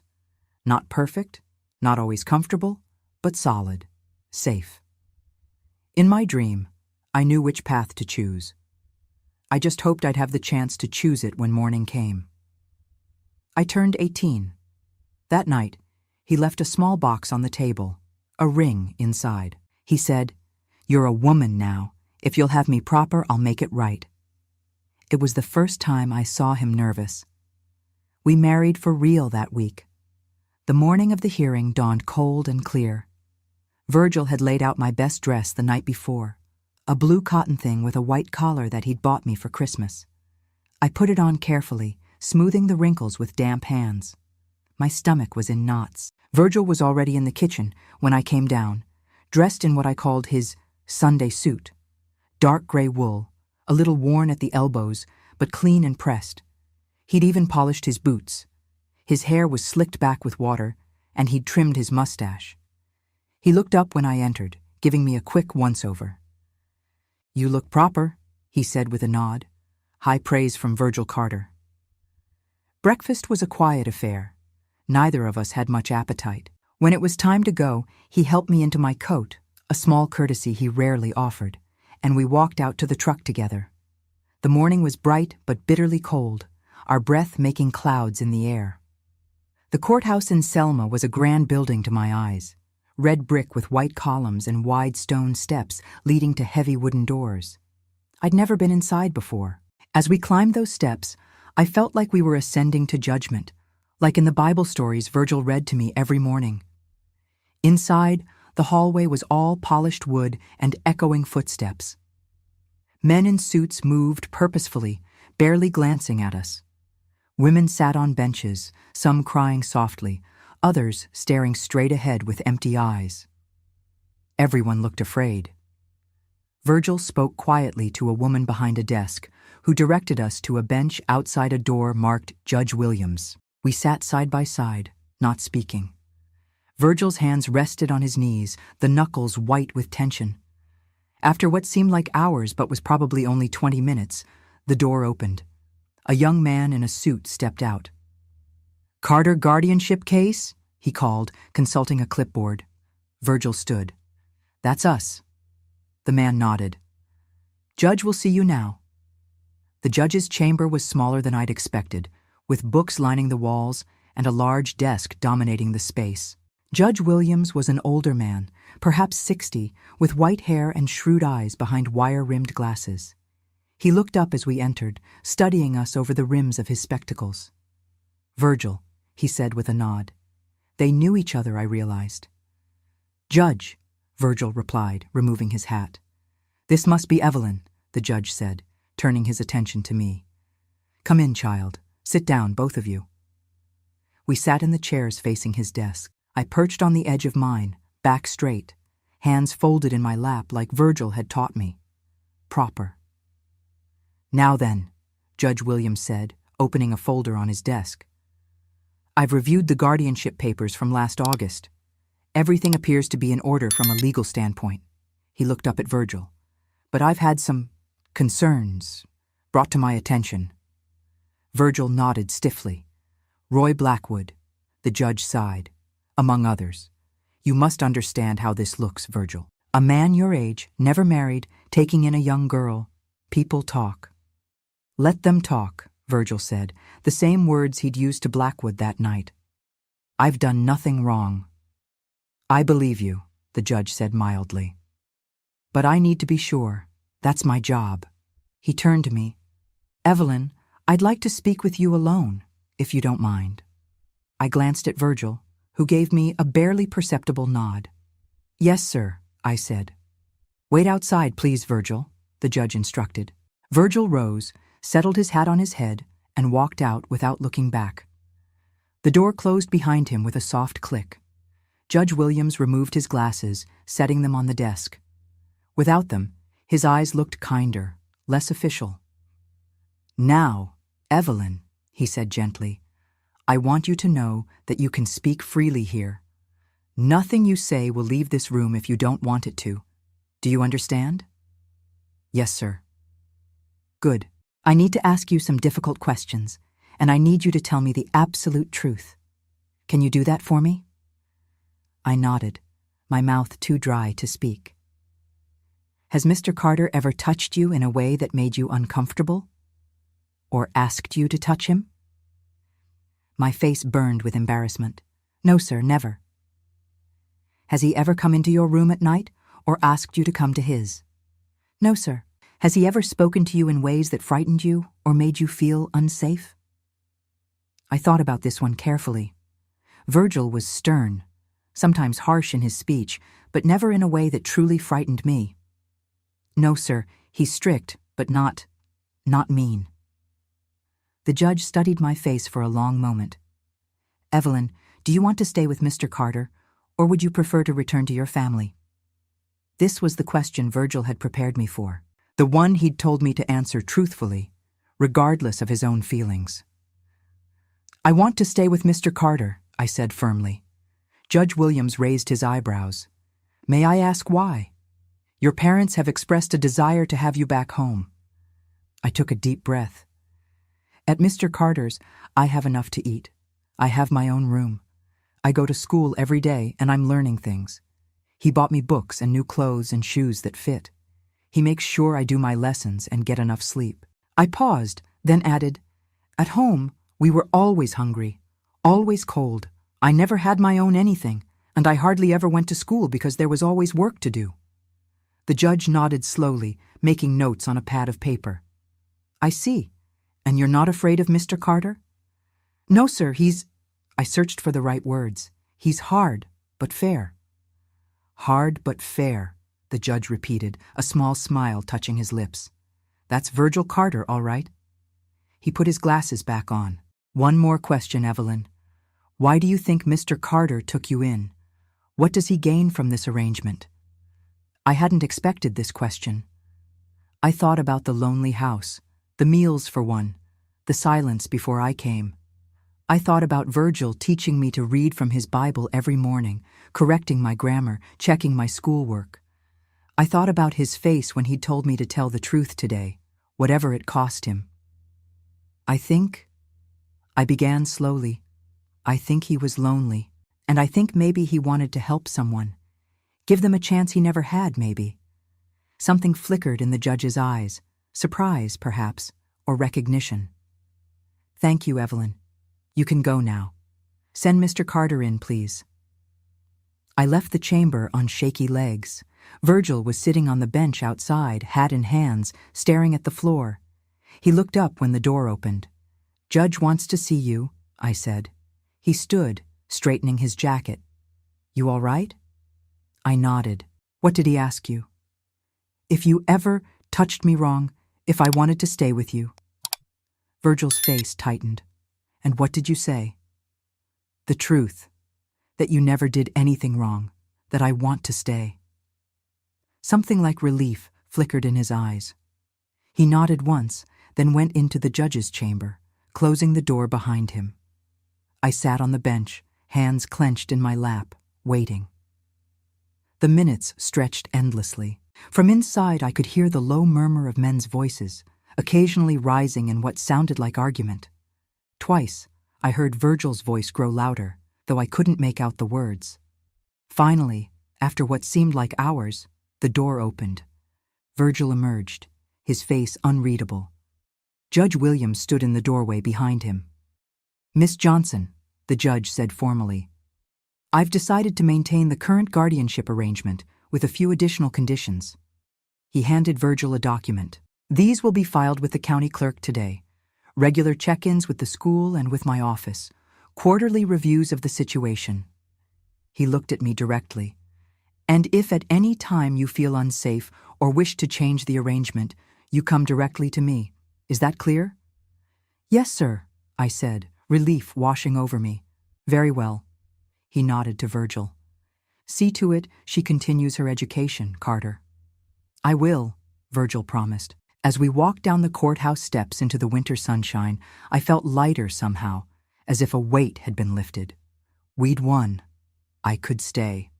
Not perfect, not always comfortable, but solid, safe. In my dream, I knew which path to choose. I just hoped I'd have the chance to choose it when morning came. I turned 18. That night, he left a small box on the table, a ring inside. He said, "You're a woman now. If you'll have me proper, I'll make it right." It was the first time I saw him nervous. We married for real that week. The morning of the hearing dawned cold and clear. Virgil had laid out my best dress the night before, a blue cotton thing with a white collar that he'd bought me for Christmas. I put it on carefully, smoothing the wrinkles with damp hands. My stomach was in knots. Virgil was already in the kitchen when I came down, dressed in what I called his Sunday suit. Dark gray wool, a little worn at the elbows, but clean and pressed. He'd even polished his boots. His hair was slicked back with water, and he'd trimmed his mustache. He looked up when I entered, giving me a quick once-over. "You look proper," he said with a nod. High praise from Virgil Carter. Breakfast was a quiet affair. Neither of us had much appetite. When it was time to go, he helped me into my coat, a small courtesy he rarely offered, and we walked out to the truck together. The morning was bright but bitterly cold, our breath making clouds in the air. The courthouse in Selma was a grand building to my eyes, red brick with white columns and wide stone steps leading to heavy wooden doors. I'd never been inside before. As we climbed those steps, I felt like we were ascending to judgment, like in the Bible stories Virgil read to me every morning. Inside, the hallway was all polished wood and echoing footsteps. Men in suits moved purposefully, barely glancing at us. Women sat on benches, some crying softly, others staring straight ahead with empty eyes. Everyone looked afraid. Virgil spoke quietly to a woman behind a desk, who directed us to a bench outside a door marked Judge Williams. We sat side by side, not speaking. Virgil's hands rested on his knees, the knuckles white with tension. After what seemed like hours but was probably only 20 minutes, the door opened. A young man in a suit stepped out. "Carter guardianship case?" he called, consulting a clipboard. Virgil stood. "That's us." The man nodded. "Judge will see you now." The judge's chamber was smaller than I'd expected, with books lining the walls and a large desk dominating the space. Judge Williams was an older man, perhaps 60, with white hair and shrewd eyes behind wire-rimmed glasses. He looked up as we entered, studying us over the rims of his spectacles. "Virgil," he said with a nod. They knew each other, I realized. "Judge," Virgil replied, removing his hat. "This must be Evelyn," the judge said, turning his attention to me. Come in, child. Sit down, both of you. We sat in the chairs facing his desk. I perched on the edge of mine, back straight, hands folded in my lap like Virgil had taught me. Proper. Now then, Judge Williams said, opening a folder on his desk. I've reviewed the guardianship papers from last August. Everything appears to be in order from a legal standpoint. He looked up at Virgil. But I've had some concerns brought to my attention. Virgil nodded stiffly. Roy Blackwood, the judge sighed, among others. You must understand how this looks, Virgil. A man your age, never married, taking in a young girl. People talk. Let them talk, Virgil said, the same words he'd used to Blackwood that night. I've done nothing wrong. I believe you, the judge said mildly. But I need to be sure. That's my job. He turned to me. Evelyn, I'd like to speak with you alone, if you don't mind. I glanced at Virgil, who gave me a barely perceptible nod. Yes, sir, I said. Wait outside, please, Virgil, the judge instructed. Virgil rose, settled his hat on his head, and walked out without looking back. The door closed behind him with a soft click. Judge Williams removed his glasses, setting them on the desk. Without them, his eyes looked kinder, less official. Now, Evelyn, he said gently, I want you to know that you can speak freely here. Nothing you say will leave this room if you don't want it to. Do you understand? Yes, sir. Good. I need to ask you some difficult questions, and I need you to tell me the absolute truth. Can you do that for me? I nodded, my mouth too dry to speak. Has Mr. Carter ever touched you in a way that made you uncomfortable? Or asked you to touch him? My face burned with embarrassment. No, sir, never. Has he ever come into your room at night or asked you to come to his? No, sir. Has he ever spoken to you in ways that frightened you or made you feel unsafe? I thought about this one carefully. Virgil was stern, sometimes harsh in his speech, but never in a way that truly frightened me. No, sir, he's strict, but not mean. The judge studied my face for a long moment. Evelyn, do you want to stay with Mr. Carter, or would you prefer to return to your family? This was the question Virgil had prepared me for, the one he'd told me to answer truthfully, regardless of his own feelings. I want to stay with Mr. Carter, I said firmly. Judge Williams raised his eyebrows. May I ask why? Your parents have expressed a desire to have you back home. I took a deep breath. At Mr. Carter's, I have enough to eat. I have my own room. I go to school every day and I'm learning things. He bought me books and new clothes and shoes that fit. He makes sure I do my lessons and get enough sleep. I paused, then added, At home, we were always hungry, always cold. I never had my own anything, and I hardly ever went to school because there was always work to do. The judge nodded slowly, making notes on a pad of paper. I see. And you're not afraid of Mr. Carter? No, sir, I searched for the right words. He's hard, but fair. Hard, but fair, the judge repeated, a small smile touching his lips. That's Virgil Carter, all right. He put his glasses back on. One more question, Evelyn. Why do you think Mr. Carter took you in? What does he gain from this arrangement? I hadn't expected this question. I thought about the lonely house, the meals for one, the silence before I came. I thought about Virgil teaching me to read from his Bible every morning, correcting my grammar, checking my schoolwork. I thought about his face when he told me to tell the truth today, whatever it cost him. I began slowly. I think he was lonely, and I think maybe he wanted to help someone. Give them a chance he never had, maybe. Something flickered in the judge's eyes, surprise, perhaps, or recognition. Thank you, Evelyn. You can go now. Send Mr. Carter in, please. I left the chamber on shaky legs. Virgil was sitting on the bench outside, hat in hands, staring at the floor. He looked up when the door opened. Judge wants to see you, I said. He stood, straightening his jacket. You all right? I nodded. What did he ask you? If you ever touched me wrong, if I wanted to stay with you. Virgil's face tightened. And what did you say? The truth. That you never did anything wrong. That I want to stay. Something like relief flickered in his eyes. He nodded once, then went into the judge's chamber, closing the door behind him. I sat on the bench, hands clenched in my lap, waiting. The minutes stretched endlessly. From inside I could hear the low murmur of men's voices, occasionally rising in what sounded like argument. Twice, I heard Virgil's voice grow louder, though I couldn't make out the words. Finally, after what seemed like hours, the door opened. Virgil emerged, his face unreadable. Judge Williams stood in the doorway behind him. Miss Johnson, the judge said formally, I've decided to maintain the current guardianship arrangement with a few additional conditions. He handed Virgil a document. These will be filed with the county clerk today. Regular check-ins with the school and with my office. Quarterly reviews of the situation. He looked at me directly. And if at any time you feel unsafe or wish to change the arrangement, you come directly to me. Is that clear? Yes, sir, I said, relief washing over me. Very well. He nodded to Virgil. See to it she continues her education, Carter. I will, Virgil promised. As we walked down the courthouse steps into the winter sunshine, I felt lighter somehow, as if a weight had been lifted. We'd won. I could stay.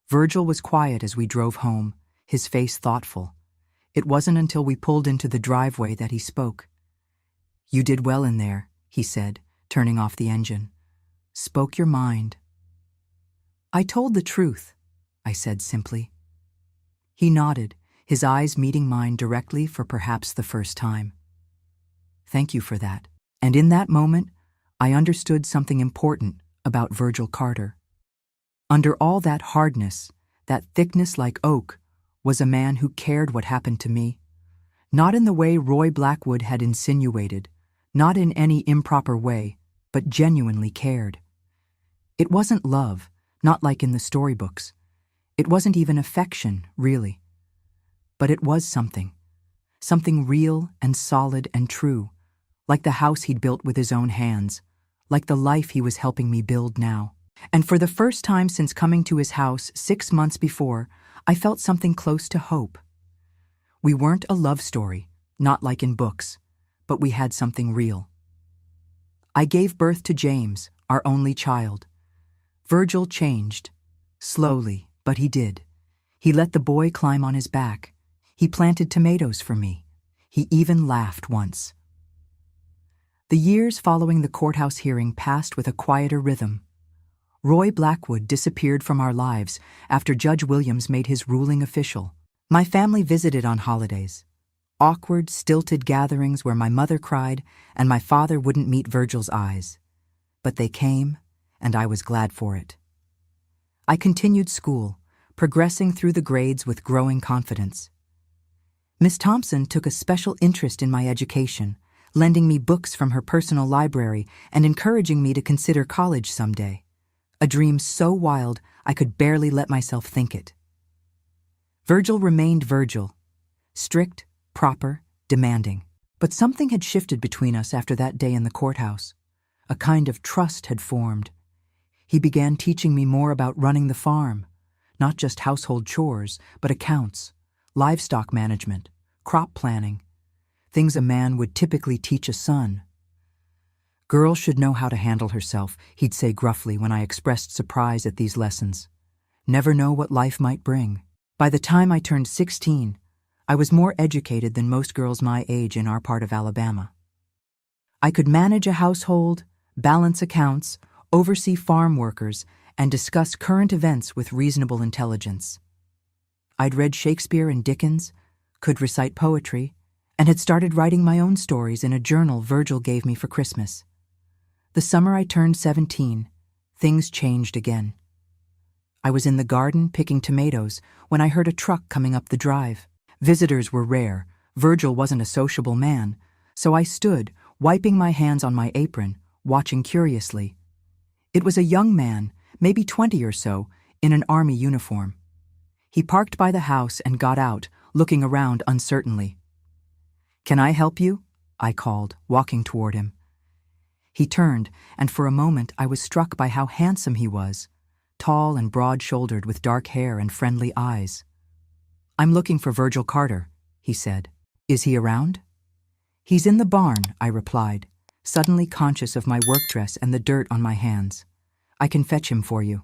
Virgil was quiet as we drove home, his face thoughtful. It wasn't until we pulled into the driveway that he spoke. You did well in there, he said, turning off the engine. Spoke your mind. I told the truth, I said simply. He nodded, his eyes meeting mine directly for perhaps the first time. Thank you for that. And in that moment, I understood something important about Virgil Carter. Under all that hardness, that thickness like oak, was a man who cared what happened to me. Not in the way Roy Blackwood had insinuated, not in any improper way, but genuinely cared. It wasn't love, not like in the storybooks. It wasn't even affection, really. But it was something real and solid and true, like the house he'd built with his own hands, like the life he was helping me build now. And for the first time since coming to his house 6 months before, I felt something close to hope. We weren't a love story, not like in books, but we had something real. I gave birth to James, our only child. Virgil changed. Slowly, but he did. He let the boy climb on his back. He planted tomatoes for me. He even laughed once. The years following the courthouse hearing passed with a quieter rhythm. Roy Blackwood disappeared from our lives after Judge Williams made his ruling official. My family visited on holidays. Awkward, stilted gatherings where my mother cried and my father wouldn't meet Virgil's eyes. But they came, and I was glad for it. I continued school, progressing through the grades with growing confidence. Miss Thompson took a special interest in my education, lending me books from her personal library and encouraging me to consider college someday. A dream so wild I could barely let myself think it. Virgil remained Virgil, strict, proper, demanding. But something had shifted between us after that day in the courthouse. A kind of trust had formed. He began teaching me more about running the farm, not just household chores, but accounts, livestock management, crop planning, things a man would typically teach a son. Girl should know how to handle herself, he'd say gruffly when I expressed surprise at these lessons. Never know what life might bring. By the time I turned 16, I was more educated than most girls my age in our part of Alabama. I could manage a household, balance accounts, oversee farm workers, and discuss current events with reasonable intelligence. I'd read Shakespeare and Dickens, could recite poetry, and had started writing my own stories in a journal Virgil gave me for Christmas. The summer I turned 17, things changed again. I was in the garden picking tomatoes when I heard a truck coming up the drive. Visitors were rare. Virgil wasn't a sociable man, so I stood, wiping my hands on my apron, watching curiously. It was a young man, maybe 20 or so, in an army uniform. He parked by the house and got out, looking around uncertainly. "Can I help you?" I called, walking toward him. He turned, and for a moment I was struck by how handsome he was, tall and broad-shouldered with dark hair and friendly eyes. "I'm looking for Virgil Carter," he said. "Is he around?" "He's in the barn," I replied, suddenly conscious of my work dress and the dirt on my hands. "I can fetch him for you."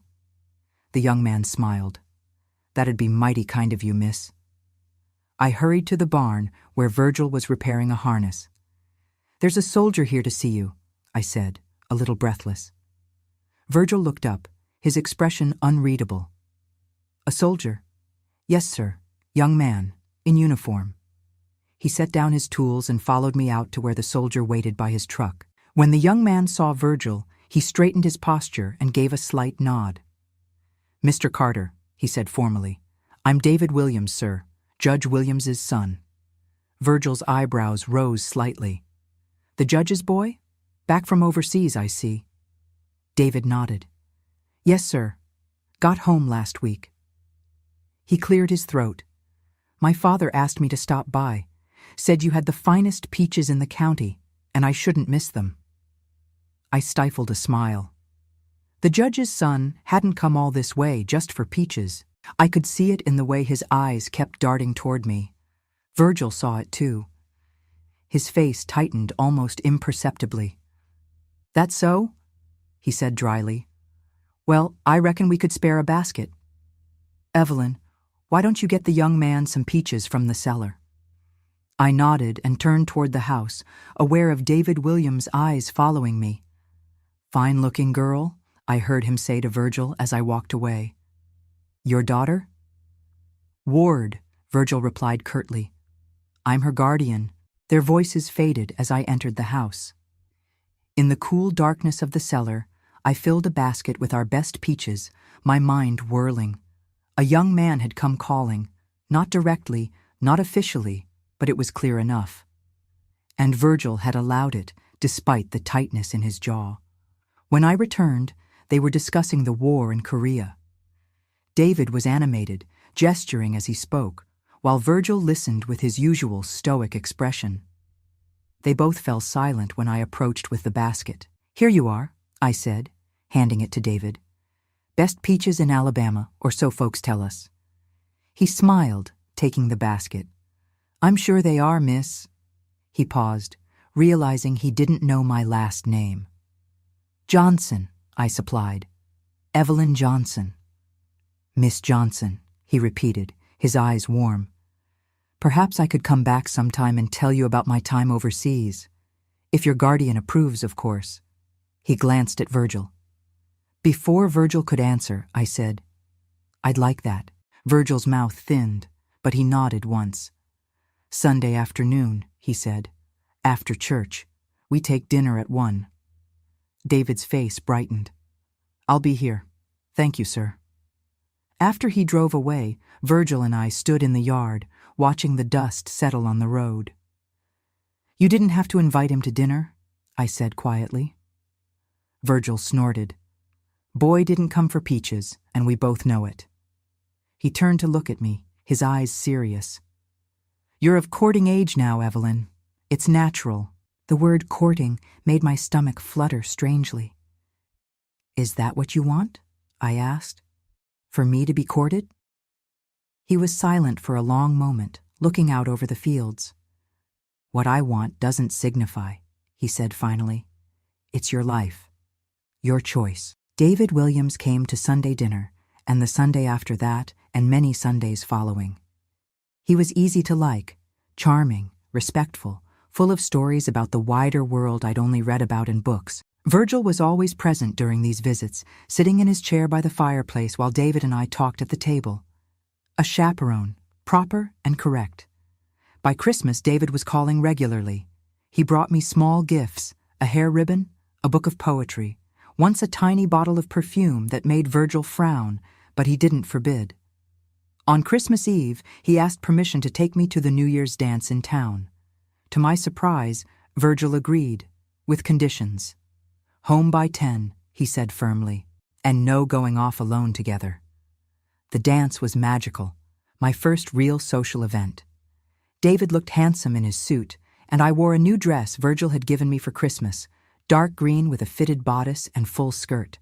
The young man smiled. "That'd be mighty kind of you, miss." I hurried to the barn where Virgil was repairing a harness. "There's a soldier here to see you," I said, a little breathless. Virgil looked up, his expression unreadable. "A soldier?" "Yes, sir. Young man, in uniform." He set down his tools and followed me out to where the soldier waited by his truck. When the young man saw Virgil, he straightened his posture and gave a slight nod. "Mr. Carter," he said formally, "I'm David Williams, sir, Judge Williams's son." Virgil's eyebrows rose slightly. "The judge's boy? Back from overseas, I see." David nodded. "Yes, sir. Got home last week." He cleared his throat. "My father asked me to stop by, said you had the finest peaches in the county, and I shouldn't miss them." I stifled a smile. The judge's son hadn't come all this way just for peaches. I could see it in the way his eyes kept darting toward me. Virgil saw it too. His face tightened almost imperceptibly. "That so?" he said dryly. "Well, I reckon we could spare a basket. Evelyn, why don't you get the young man some peaches from the cellar?" I nodded and turned toward the house, aware of David Williams' eyes following me. "Fine-looking girl," I heard him say to Virgil as I walked away. "Your daughter?" "Ward," Virgil replied curtly. "I'm her guardian." Their voices faded as I entered the house. In the cool darkness of the cellar, I filled a basket with our best peaches, my mind whirling. A young man had come calling, not directly, not officially, but it was clear enough. And Virgil had allowed it, despite the tightness in his jaw. When I returned, they were discussing the war in Korea. David was animated, gesturing as he spoke, while Virgil listened with his usual stoic expression. They both fell silent when I approached with the basket. "Here you are," I said, handing it to David. "Best peaches in Alabama, or so folks tell us." He smiled, taking the basket. "I'm sure they are, miss." He paused, realizing he didn't know my last name. "Johnson," I supplied. "Evelyn Johnson." "Miss Johnson," he repeated, his eyes warm. "Perhaps I could come back sometime and tell you about my time overseas. If your guardian approves, of course." He glanced at Virgil. Before Virgil could answer, I said, "I'd like that." Virgil's mouth thinned, but he nodded once. "Sunday afternoon," he said. "After church. We take dinner at 1. David's face brightened. "I'll be here. Thank you, sir." After he drove away, Virgil and I stood in the yard, watching the dust settle on the road. "You didn't have to invite him to dinner?" I said quietly. Virgil snorted. "Boy didn't come for peaches, and we both know it." He turned to look at me, his eyes serious. "You're of courting age now, Evelyn. It's natural." The word courting made my stomach flutter strangely. "Is that what you want?" I asked. "For me to be courted?" He was silent for a long moment, looking out over the fields. "What I want doesn't signify," he said finally. "It's your life. Your choice." David Williams came to Sunday dinner, and the Sunday after that, and many Sundays following. He was easy to like, charming, respectful, full of stories about the wider world I'd only read about in books. Virgil was always present during these visits, sitting in his chair by the fireplace while David and I talked at the table. A chaperone, proper and correct. By Christmas, David was calling regularly. He brought me small gifts, a hair ribbon, a book of poetry, once a tiny bottle of perfume that made Virgil frown, but he didn't forbid. On Christmas Eve, he asked permission to take me to the New Year's dance in town. To my surprise, Virgil agreed, with conditions. "Home by 10, he said firmly, "and no going off alone together." The dance was magical, my first real social event. David looked handsome in his suit, and I wore a new dress Virgil had given me for Christmas, dark green with a fitted bodice and full skirt.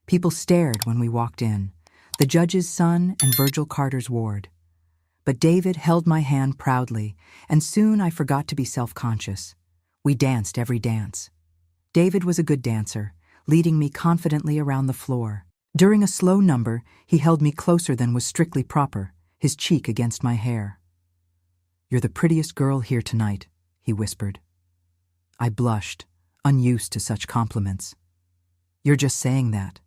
People stared when we walked in, the judge's son and Virgil Carter's ward. But David held my hand proudly, and soon I forgot to be self-conscious. We danced every dance. David was a good dancer, leading me confidently around the floor. During a slow number, he held me closer than was strictly proper, his cheek against my hair. "You're the prettiest girl here tonight," he whispered. I blushed, unused to such compliments. "You're just saying that."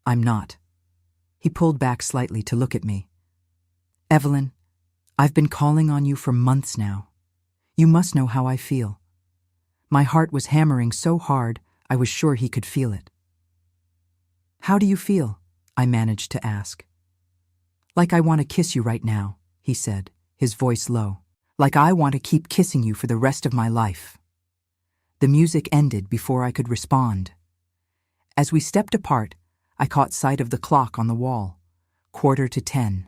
"I'm not." He pulled back slightly to look at me. "Evelyn, I've been calling on you for months now. You must know how I feel." My heart was hammering so hard I was sure he could feel it. "How do you feel?" I managed to ask. "Like I want to kiss you right now," he said, his voice low. "Like I want to keep kissing you for the rest of my life." The music ended before I could respond. As we stepped apart, I caught sight of the clock on the wall, 10:15.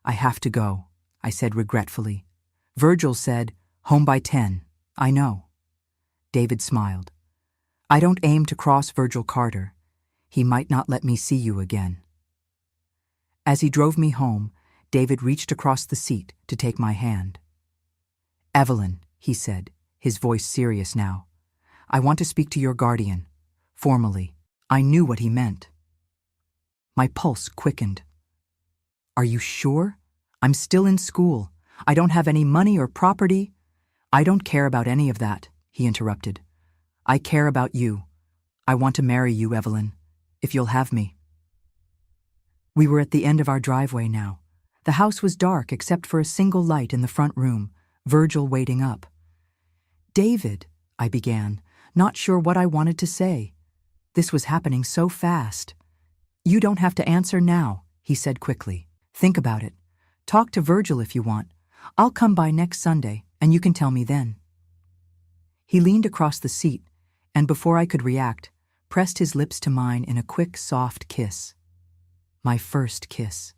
"I have to go," I said regretfully. "Virgil said, home by 10. I know." David smiled. "I don't aim to cross Virgil Carter. He might not let me see you again." As he drove me home, David reached across the seat to take my hand. "Evelyn," he said, his voice serious now, "I want to speak to your guardian, formally." I knew what he meant. My pulse quickened. "Are you sure? I'm still in school. I don't have any money or property." "I don't care about any of that," he interrupted. "I care about you. I want to marry you, Evelyn, if you'll have me." We were at the end of our driveway now. The house was dark except for a single light in the front room, Virgil waiting up. "David," I began, not sure what I wanted to say. This was happening so fast. "You don't have to answer now," he said quickly. "Think about it. Talk to Virgil if you want. I'll come by next Sunday, and you can tell me then." He leaned across the seat, and before I could react, pressed his lips to mine in a quick, soft kiss. My first kiss.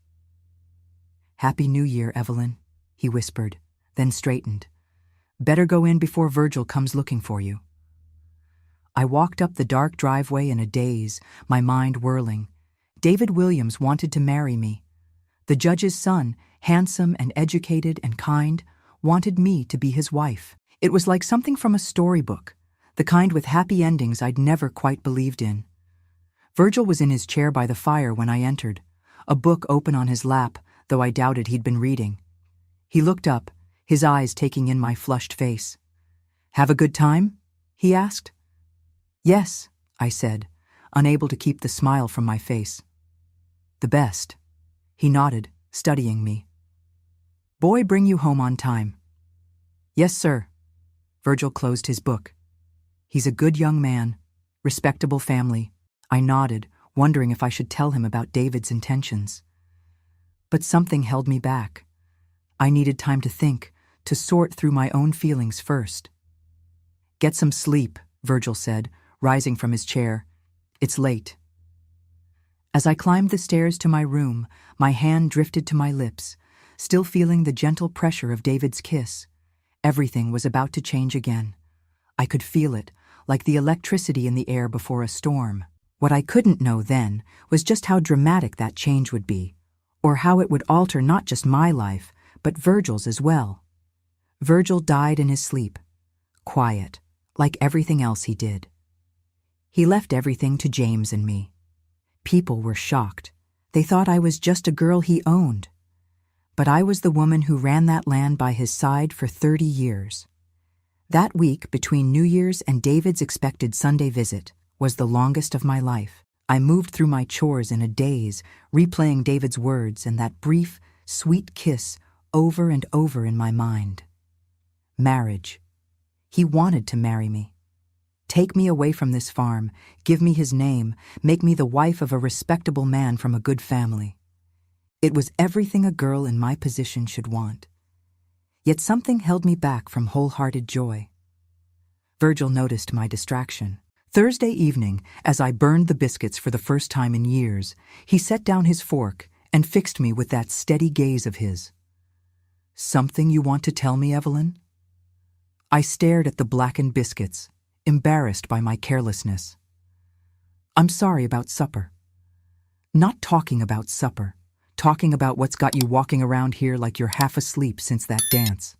"Happy New Year, Evelyn," he whispered, then straightened. "Better go in before Virgil comes looking for you." I walked up the dark driveway in a daze, my mind whirling. David Williams wanted to marry me. The judge's son, handsome and educated and kind, wanted me to be his wife. It was like something from a storybook, the kind with happy endings I'd never quite believed in. Virgil was in his chair by the fire when I entered, a book open on his lap, though I doubted he'd been reading. He looked up, his eyes taking in my flushed face. "Have a good time?" he asked. "Yes," I said, unable to keep the smile from my face. "The best." He nodded, studying me. "Boy bring you home on time?" "Yes, sir." Virgil closed his book. "He's a good young man, respectable family." I nodded, wondering if I should tell him about David's intentions. But something held me back. I needed time to think, to sort through my own feelings first. "Get some sleep," Virgil said, rising from his chair. "It's late." As I climbed the stairs to my room, my hand drifted to my lips, still feeling the gentle pressure of David's kiss. Everything was about to change again. I could feel it, like the electricity in the air before a storm. What I couldn't know then was just how dramatic that change would be, or how it would alter not just my life, but Virgil's as well. Virgil died in his sleep, quiet, like everything else he did. He left everything to James and me. People were shocked. They thought I was just a girl he owned. But I was the woman who ran that land by his side for 30 years. That week between New Year's and David's expected Sunday visit was the longest of my life. I moved through my chores in a daze, replaying David's words and that brief, sweet kiss over and over in my mind. Marriage. He wanted to marry me. Take me away from this farm, give me his name, make me the wife of a respectable man from a good family. It was everything a girl in my position should want. Yet something held me back from wholehearted joy. Virgil noticed my distraction. Thursday evening, as I burned the biscuits for the first time in years, he set down his fork and fixed me with that steady gaze of his. "Something you want to tell me, Evelyn?" I stared at the blackened biscuits, embarrassed by my carelessness. I'm sorry about supper. Not talking about supper, talking about what's got you walking around here like you're half asleep since that dance.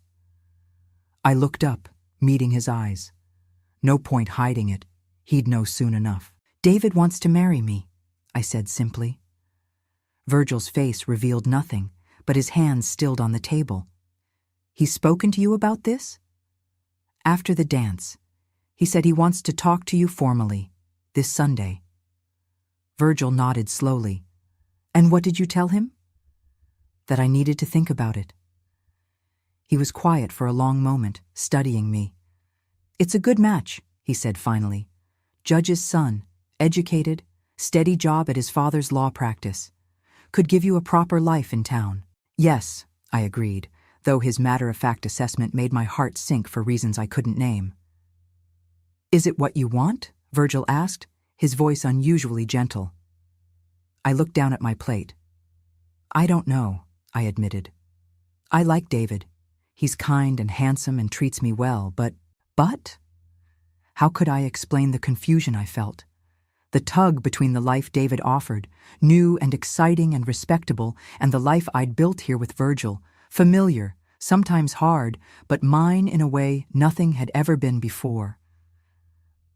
I looked up, meeting his eyes. No point hiding it. He'd know soon enough. David wants to marry me, I said simply. Virgil's face revealed nothing, but his hands stilled on the table. He's spoken to you about this? After the dance. He said he wants to talk to you formally, this Sunday. Virgil nodded slowly. And what did you tell him? That I needed to think about it. He was quiet for a long moment, studying me. It's a good match, he said finally. Judge's son, educated, steady job at his father's law practice. Could give you a proper life in town. Yes, I agreed, though his matter-of-fact assessment made my heart sink for reasons I couldn't name. Is it what you want? Virgil asked, his voice unusually gentle. I looked down at my plate. I don't know, I admitted. I like David. He's kind and handsome and treats me well, but... How could I explain the confusion I felt? The tug between the life David offered, new and exciting and respectable, and the life I'd built here with Virgil, familiar, sometimes hard, but mine in a way nothing had ever been before.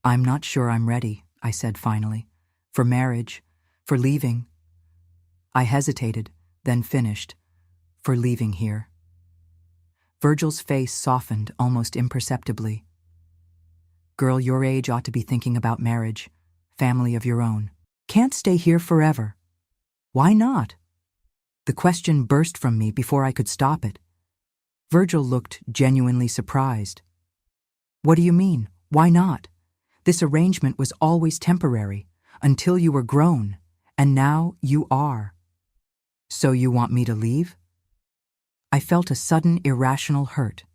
I'm not sure I'm ready, I said finally, for marriage, for leaving. I hesitated, then finished, for leaving here. Virgil's face softened almost imperceptibly. Girl your age ought to be thinking about marriage, family of your own. Can't stay here forever. Why not? The question burst from me before I could stop it. Virgil looked genuinely surprised. What do you mean? Why not? This arrangement was always temporary, until you were grown, and now you are. So you want me to leave? I felt a sudden irrational hurt.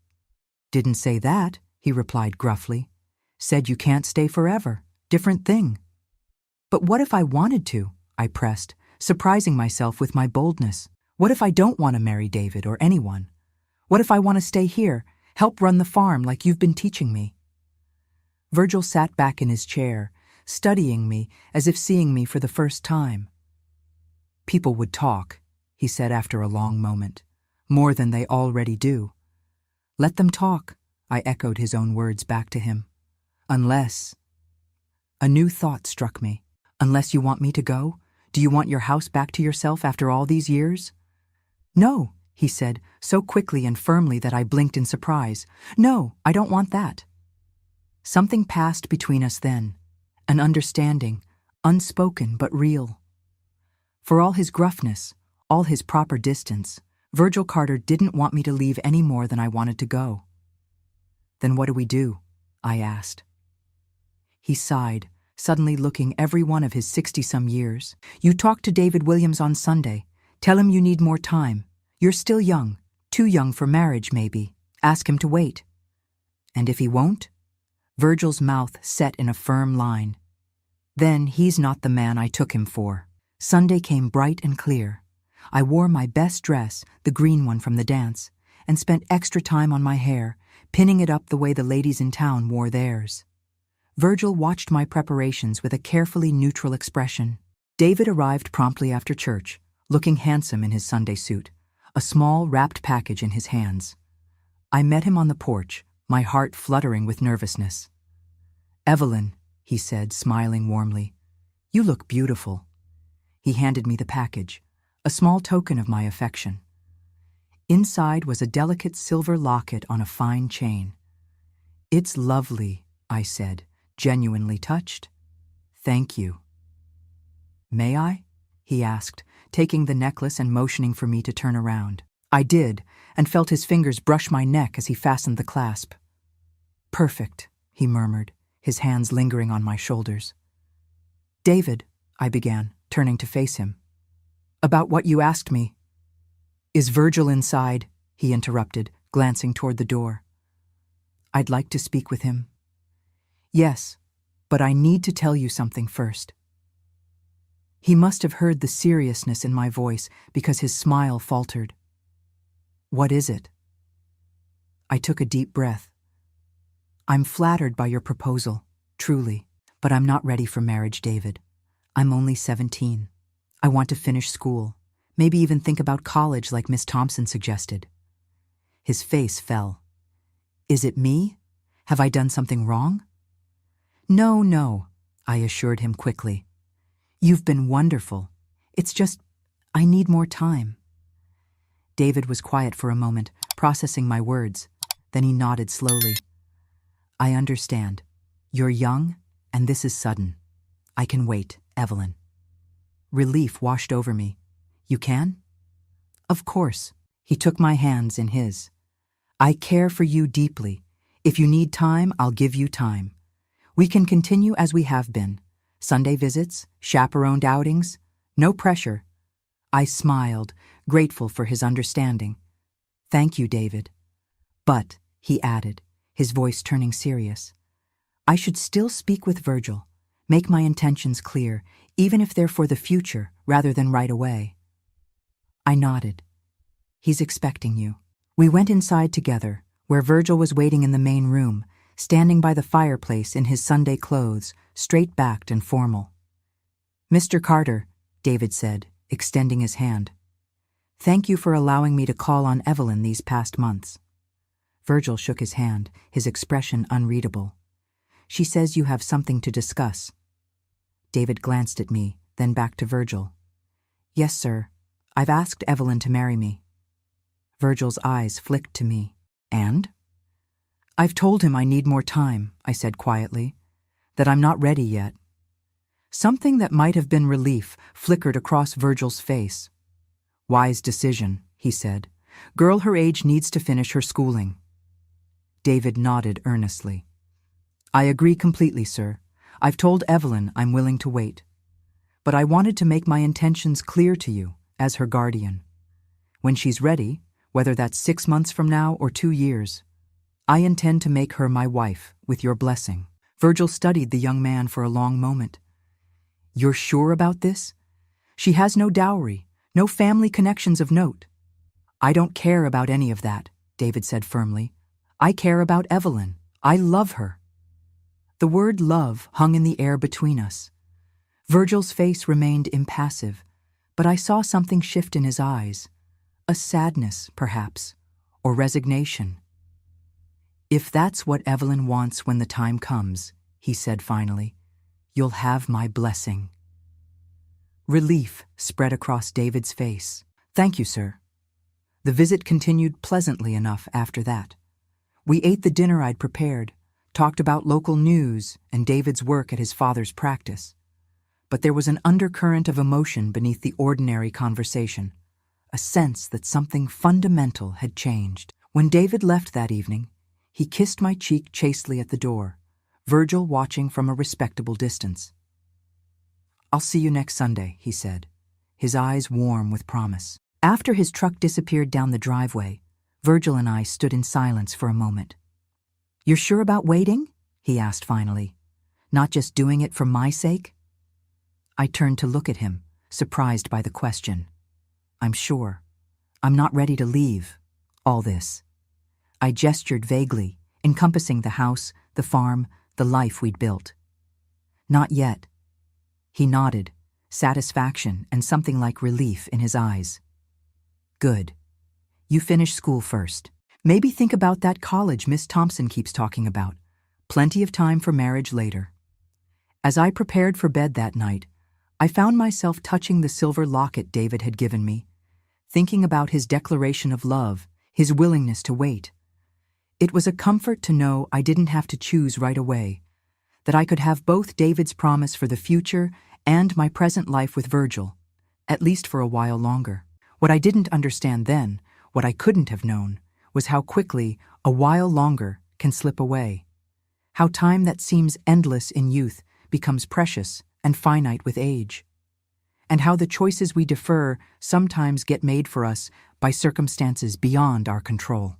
Didn't say that, he replied gruffly. Said you can't stay forever. Different thing. But what if I wanted to? I pressed, surprising myself with my boldness. What if I don't want to marry David or anyone? What if I want to stay here, help run the farm like you've been teaching me? Virgil sat back in his chair, studying me as if seeing me for the first time. People would talk, he said after a long moment, more than they already do. Let them talk, I echoed his own words back to him. Unless... A new thought struck me. Unless you want me to go? Do you want your house back to yourself after all these years? No, he said, so quickly and firmly that I blinked in surprise. No, I don't want that. Something passed between us then, an understanding, unspoken but real. For all his gruffness, all his proper distance, Virgil Carter didn't want me to leave any more than I wanted to go. Then what do we do? I asked. He sighed, suddenly looking every one of his 60-some years. You talk to David Williams on Sunday. Tell him you need more time. You're still young, too young for marriage maybe. Ask him to wait. And if he won't? Virgil's mouth set in a firm line. Then he's not the man I took him for. Sunday came bright and clear. I wore my best dress, the green one from the dance, and spent extra time on my hair, pinning it up the way the ladies in town wore theirs. Virgil watched my preparations with a carefully neutral expression. David arrived promptly after church, looking handsome in his Sunday suit, a small wrapped package in his hands. I met him on the porch, my heart fluttering with nervousness. Evelyn, he said, smiling warmly, you look beautiful. He handed me the package, a small token of my affection. Inside was a delicate silver locket on a fine chain. It's lovely, I said, genuinely touched. Thank you. May I? He asked, taking the necklace and motioning for me to turn around. I did, and felt his fingers brush my neck as he fastened the clasp. Perfect, he murmured, his hands lingering on my shoulders. David, I began, turning to face him. About what you asked me. Is Virgil inside? He interrupted, glancing toward the door. I'd like to speak with him. Yes, but I need to tell you something first. He must have heard the seriousness in my voice because his smile faltered. What is it? I took a deep breath. I'm flattered by your proposal, truly, but I'm not ready for marriage, David. I'm only 17. I want to finish school, maybe even think about college like Miss Thompson suggested. His face fell. Is it me? Have I done something wrong? No, no, I assured him quickly. You've been wonderful. It's just, I need more time. David was quiet for a moment, processing my words. Then he nodded slowly. I understand. You're young, and this is sudden. I can wait, Evelyn. Relief washed over me. You can? Of course. He took my hands in his. I care for you deeply. If you need time, I'll give you time. We can continue as we have been. Sunday visits, chaperoned outings, no pressure. I smiled, grateful for his understanding. Thank you, David. But, he added, his voice turning serious, I should still speak with Virgil, make my intentions clear, even if they're for the future rather than right away. I nodded. He's expecting you. We went inside together, where Virgil was waiting in the main room, standing by the fireplace in his Sunday clothes, straight-backed and formal. Mr. Carter, David said, extending his hand. Thank you for allowing me to call on Evelyn these past months. Virgil shook his hand, his expression unreadable. She says you have something to discuss. David glanced at me, then back to Virgil. Yes, sir. I've asked Evelyn to marry me. Virgil's eyes flicked to me. And? I've told him I need more time, I said quietly, that I'm not ready yet. Something that might have been relief flickered across Virgil's face. Wise decision, he said. Girl her age needs to finish her schooling. David nodded earnestly. I agree completely, sir. I've told Evelyn I'm willing to wait. But I wanted to make my intentions clear to you, as her guardian. When she's ready, whether that's 6 months from now or 2 years, I intend to make her my wife, with your blessing. Virgil studied the young man for a long moment. You're sure about this? She has no dowry, no family connections of note. I don't care about any of that, David said firmly. I care about Evelyn. I love her. The word love hung in the air between us. Virgil's face remained impassive, but I saw something shift in his eyes. A sadness, perhaps, or resignation. If that's what Evelyn wants when the time comes, he said finally, you'll have my blessing. Relief spread across David's face. Thank you, sir. The visit continued pleasantly enough after that. We ate the dinner I'd prepared, talked about local news and David's work at his father's practice. But there was an undercurrent of emotion beneath the ordinary conversation, a sense that something fundamental had changed. When David left that evening, he kissed my cheek chastely at the door, Virgil watching from a respectable distance. I'll see you next Sunday, he said, his eyes warm with promise. After his truck disappeared down the driveway, Virgil and I stood in silence for a moment. You're sure about waiting? He asked finally. Not just doing it for my sake? I turned to look at him, surprised by the question. I'm sure. I'm not ready to leave all this. I gestured vaguely, encompassing the house, the farm, the life we'd built. Not yet. He nodded, satisfaction and something like relief in his eyes. Good. You finish school first. Maybe think about that college Miss Thompson keeps talking about. Plenty of time for marriage later. As I prepared for bed that night, I found myself touching the silver locket David had given me, thinking about his declaration of love, his willingness to wait. It was a comfort to know I didn't have to choose right away, that I could have both David's promise for the future and my present life with Virgil, at least for a while longer. What I didn't understand then, what I couldn't have known, was how quickly a while longer can slip away, how time that seems endless in youth becomes precious and finite with age, and how the choices we defer sometimes get made for us by circumstances beyond our control.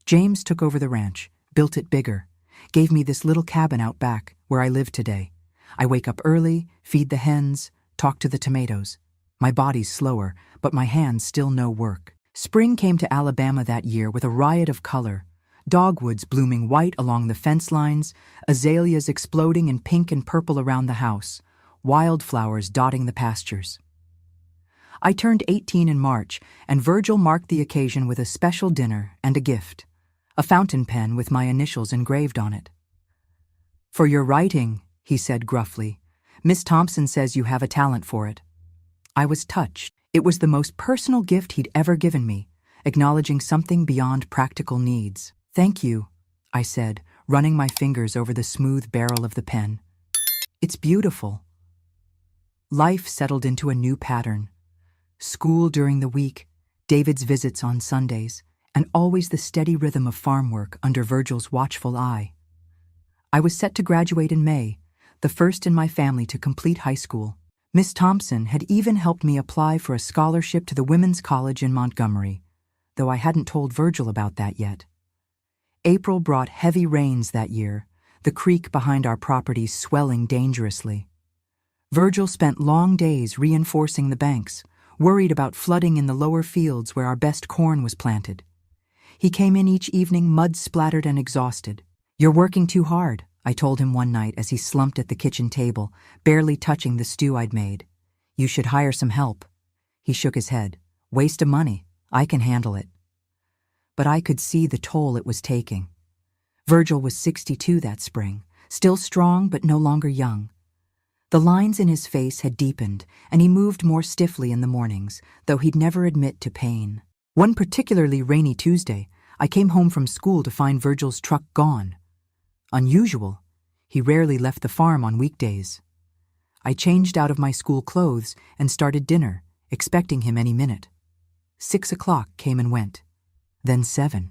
James took over the ranch, built it bigger, gave me this little cabin out back where I live today. I wake up early, feed the hens, talk to the tomatoes. My body's slower, but my hands still know work. Spring came to Alabama that year with a riot of color, dogwoods blooming white along the fence lines, azaleas exploding in pink and purple around the house, wildflowers dotting the pastures. I turned 18 in March, and Virgil marked the occasion with a special dinner and a gift, a fountain pen with my initials engraved on it. "For your writing," he said gruffly. "Miss Thompson says you have a talent for it." I was touched. It was the most personal gift he'd ever given me, acknowledging something beyond practical needs. "Thank you," I said, running my fingers over the smooth barrel of the pen. "It's beautiful." Life settled into a new pattern. School during the week, David's visits on Sundays, and always the steady rhythm of farm work under Virgil's watchful eye. I was set to graduate in May, the first in my family to complete high school. Miss Thompson had even helped me apply for a scholarship to the Women's College in Montgomery, though I hadn't told Virgil about that yet. April brought heavy rains that year, the creek behind our property swelling dangerously. Virgil spent long days reinforcing the banks, worried about flooding in the lower fields where our best corn was planted. He came in each evening mud-splattered and exhausted. "You're working too hard," I told him one night as he slumped at the kitchen table, barely touching the stew I'd made. "You should hire some help." He shook his head. "Waste of money. I can handle it." But I could see the toll it was taking. Virgil was 62 that spring, still strong but no longer young. The lines in his face had deepened, and he moved more stiffly in the mornings, though he'd never admit to pain. One particularly rainy Tuesday, I came home from school to find Virgil's truck gone. Unusual. He rarely left the farm on weekdays. I changed out of my school clothes and started dinner, expecting him any minute. 6 o'clock came and went. Then 7.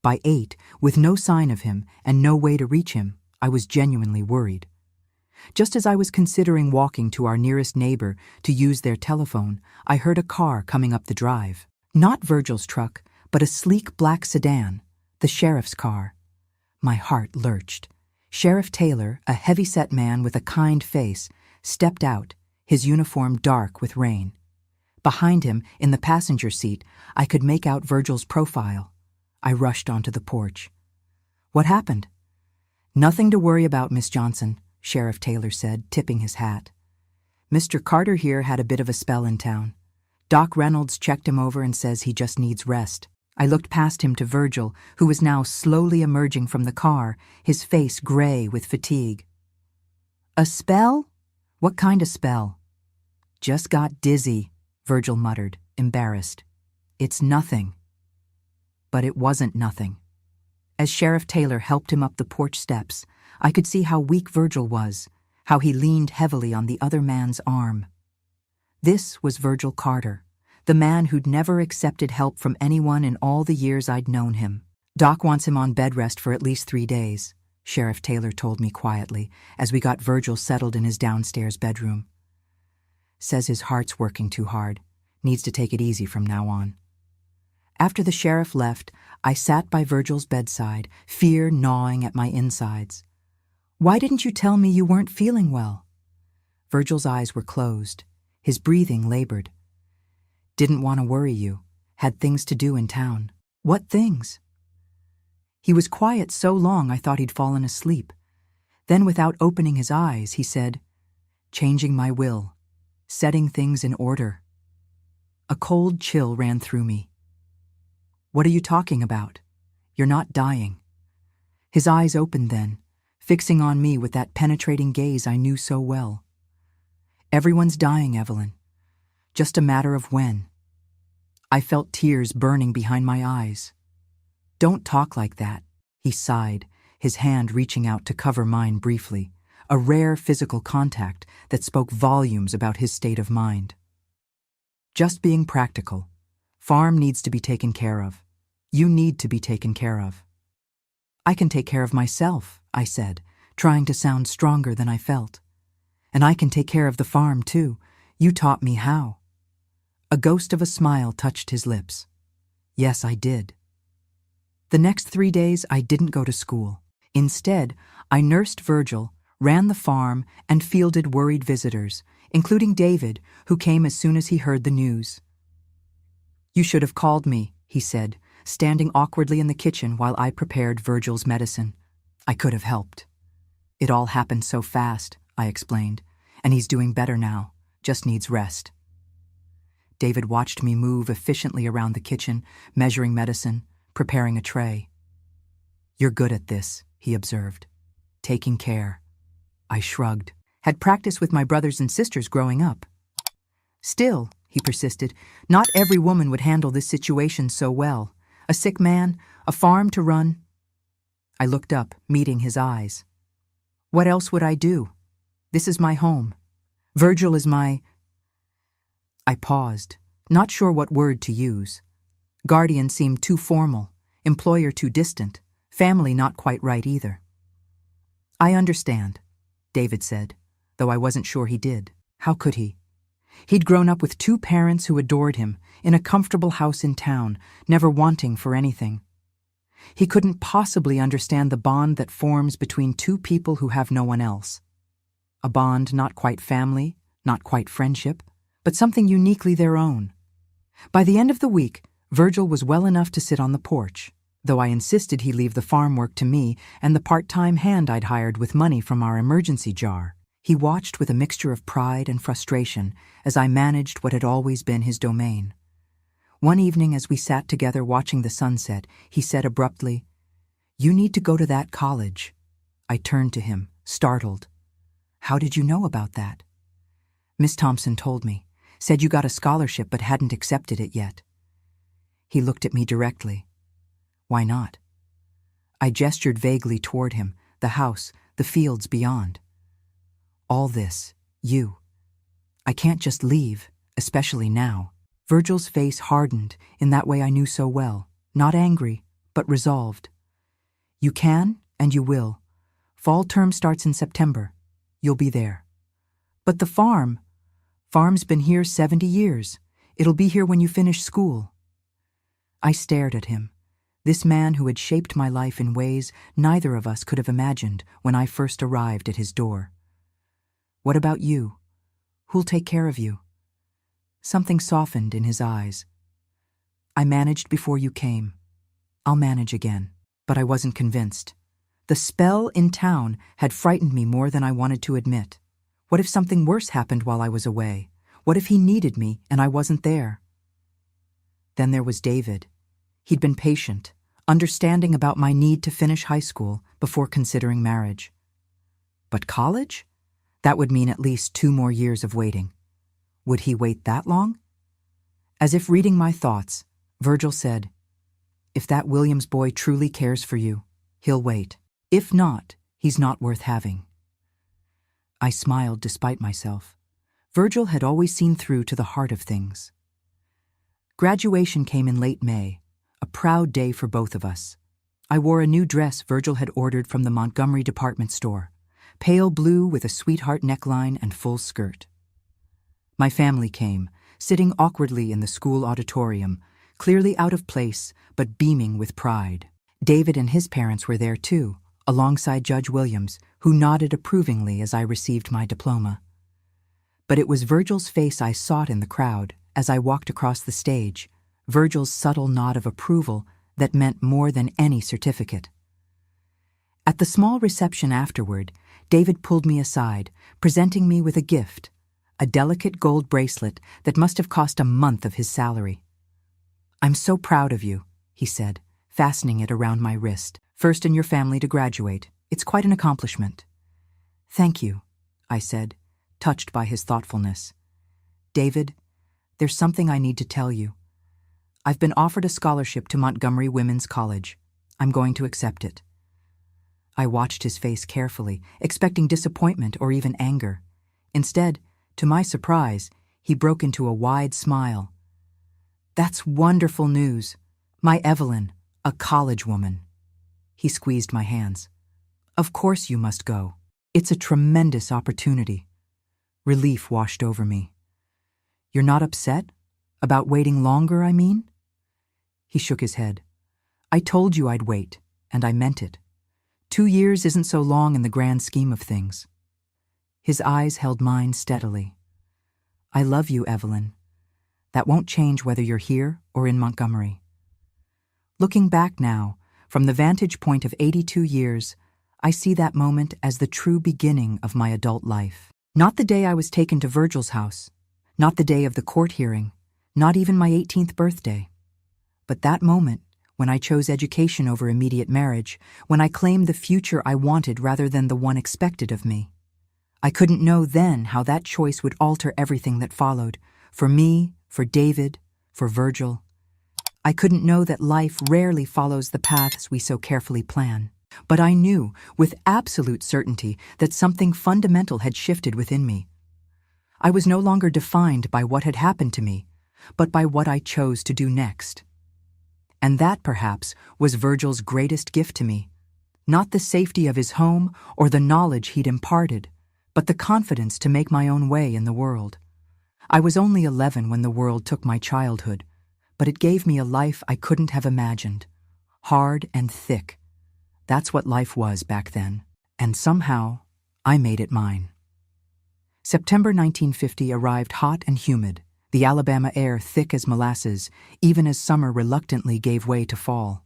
By 8, with no sign of him and no way to reach him, I was genuinely worried. Just as I was considering walking to our nearest neighbor to use their telephone, I heard a car coming up the drive. Not Virgil's truck, but a sleek black sedan, the sheriff's car. My heart lurched. Sheriff Taylor, a heavy-set man with a kind face, stepped out, his uniform dark with rain. Behind him, in the passenger seat, I could make out Virgil's profile. I rushed onto the porch. "What happened?" "Nothing to worry about, Miss Johnson," Sheriff Taylor said, tipping his hat. "Mr. Carter here had a bit of a spell in town. Doc Reynolds checked him over and says he just needs rest." I looked past him to Virgil, who was now slowly emerging from the car, his face gray with fatigue. "A spell? What kind of spell?" "Just got dizzy," Virgil muttered, embarrassed. "It's nothing." But it wasn't nothing. As Sheriff Taylor helped him up the porch steps, I could see how weak Virgil was, how he leaned heavily on the other man's arm. This was Virgil Carter, the man who'd never accepted help from anyone in all the years I'd known him. "Doc wants him on bed rest for at least 3 days, Sheriff Taylor told me quietly as we got Virgil settled in his downstairs bedroom. "Says his heart's working too hard. Needs to take it easy from now on." After the sheriff left, I sat by Virgil's bedside, fear gnawing at my insides. "Why didn't you tell me you weren't feeling well?" Virgil's eyes were closed. His breathing labored. "Didn't want to worry you. Had things to do in town." "What things?" He was quiet so long I thought he'd fallen asleep. Then, without opening his eyes, he said, "Changing my will. Setting things in order." A cold chill ran through me. "What are you talking about? You're not dying." His eyes opened then, fixing on me with that penetrating gaze I knew so well. "Everyone's dying, Evelyn. Just a matter of when." I felt tears burning behind my eyes. "Don't talk like that," he sighed, his hand reaching out to cover mine briefly, a rare physical contact that spoke volumes about his state of mind. "Just being practical. Farm needs to be taken care of. You need to be taken care of." "I can take care of myself," I said, trying to sound stronger than I felt. "And I can take care of the farm, too. You taught me how." A ghost of a smile touched his lips. "Yes, I did." The next 3 days, I didn't go to school. Instead, I nursed Virgil, ran the farm, and fielded worried visitors, including David, who came as soon as he heard the news. "You should have called me," he said, standing awkwardly in the kitchen while I prepared Virgil's medicine. I could have helped. It all happened so fast, I explained, and he's doing better now, just needs rest. David watched me move efficiently around the kitchen, measuring medicine, preparing a tray. "You're good at this," he observed. "Taking care." I shrugged. Had practice with my brothers and sisters growing up. "Still," he persisted, "not every woman would handle this situation so well. A sick man, a farm to run." I looked up, meeting his eyes. "What else would I do? This is my home. Virgil is my—" I paused, not sure what word to use. Guardian seemed too formal, employer too distant, family not quite right either. "I understand," David said, though I wasn't sure he did. How could he? He'd grown up with two parents who adored him, in a comfortable house in town, never wanting for anything. He couldn't possibly understand the bond that forms between two people who have no one else. A bond not quite family, not quite friendship, but something uniquely their own. By the end of the week, Virgil was well enough to sit on the porch, though I insisted he leave the farm work to me and the part-time hand I'd hired with money from our emergency jar. He watched with a mixture of pride and frustration as I managed what had always been his domain. One evening as we sat together watching the sunset, he said abruptly, "You need to go to that college." I turned to him, startled. "How did you know about that?" "Miss Thompson told me. Said you got a scholarship but hadn't accepted it yet." He looked at me directly. "Why not?" I gestured vaguely toward him, the house, the fields beyond. "All this, you. I can't just leave, especially now." Virgil's face hardened in that way I knew so well, not angry, but resolved. "You can, and you will. Fall term starts in September. You'll be there. But the farm? Farm's been here 70 years. It'll be here when you finish school." I stared at him, this man who had shaped my life in ways neither of us could have imagined when I first arrived at his door. "What about you? Who'll take care of you?" Something softened in his eyes. "I managed before you came. I'll manage again." But I wasn't convinced. The spell in town had frightened me more than I wanted to admit. What if something worse happened while I was away? What if he needed me and I wasn't there? Then there was David. He'd been patient, understanding about my need to finish high school before considering marriage. But college? That would mean at least 2 more years of waiting. Would he wait that long? As if reading my thoughts, Virgil said, "If that Williams boy truly cares for you, he'll wait. If not, he's not worth having." I smiled despite myself. Virgil had always seen through to the heart of things. Graduation came in late May, a proud day for both of us. I wore a new dress Virgil had ordered from the Montgomery department store, pale blue with a sweetheart neckline and full skirt. My family came, sitting awkwardly in the school auditorium, clearly out of place, but beaming with pride. David and his parents were there too, alongside Judge Williams, who nodded approvingly as I received my diploma. But it was Virgil's face I sought in the crowd as I walked across the stage, Virgil's subtle nod of approval that meant more than any certificate. At the small reception afterward, David pulled me aside, presenting me with a gift, a delicate gold bracelet that must have cost a month of his salary. "I'm so proud of you," he said, fastening it around my wrist. "First in your family to graduate. It's quite an accomplishment." "Thank you," I said, touched by his thoughtfulness. "David, there's something I need to tell you. I've been offered a scholarship to Montgomery Women's College. I'm going to accept it." I watched his face carefully, expecting disappointment or even anger. Instead, to my surprise, he broke into a wide smile. "That's wonderful news. My Evelyn, a college woman." He squeezed my hands. "Of course you must go. It's a tremendous opportunity." Relief washed over me. "You're not upset? About waiting longer, I mean?" He shook his head. "I told you I'd wait, and I meant it. 2 years isn't so long in the grand scheme of things." His eyes held mine steadily. "I love you, Evelyn. That won't change whether you're here or in Montgomery." Looking back now, from the vantage point of 82 years, I see that moment as the true beginning of my adult life. Not the day I was taken to Virgil's house, not the day of the court hearing, not even my 18th birthday, but that moment when I chose education over immediate marriage, when I claimed the future I wanted rather than the one expected of me. I couldn't know then how that choice would alter everything that followed, for me, for David, for Virgil. I couldn't know that life rarely follows the paths we so carefully plan. But I knew, with absolute certainty, that something fundamental had shifted within me. I was no longer defined by what had happened to me, but by what I chose to do next. And that, perhaps, was Virgil's greatest gift to me. Not the safety of his home or the knowledge he'd imparted, but the confidence to make my own way in the world. I was only 11 when the world took my childhood, but it gave me a life I couldn't have imagined. Hard and thick. That's what life was back then, and somehow I made it mine. September 1950 arrived hot and humid, the Alabama air thick as molasses, even as summer reluctantly gave way to fall.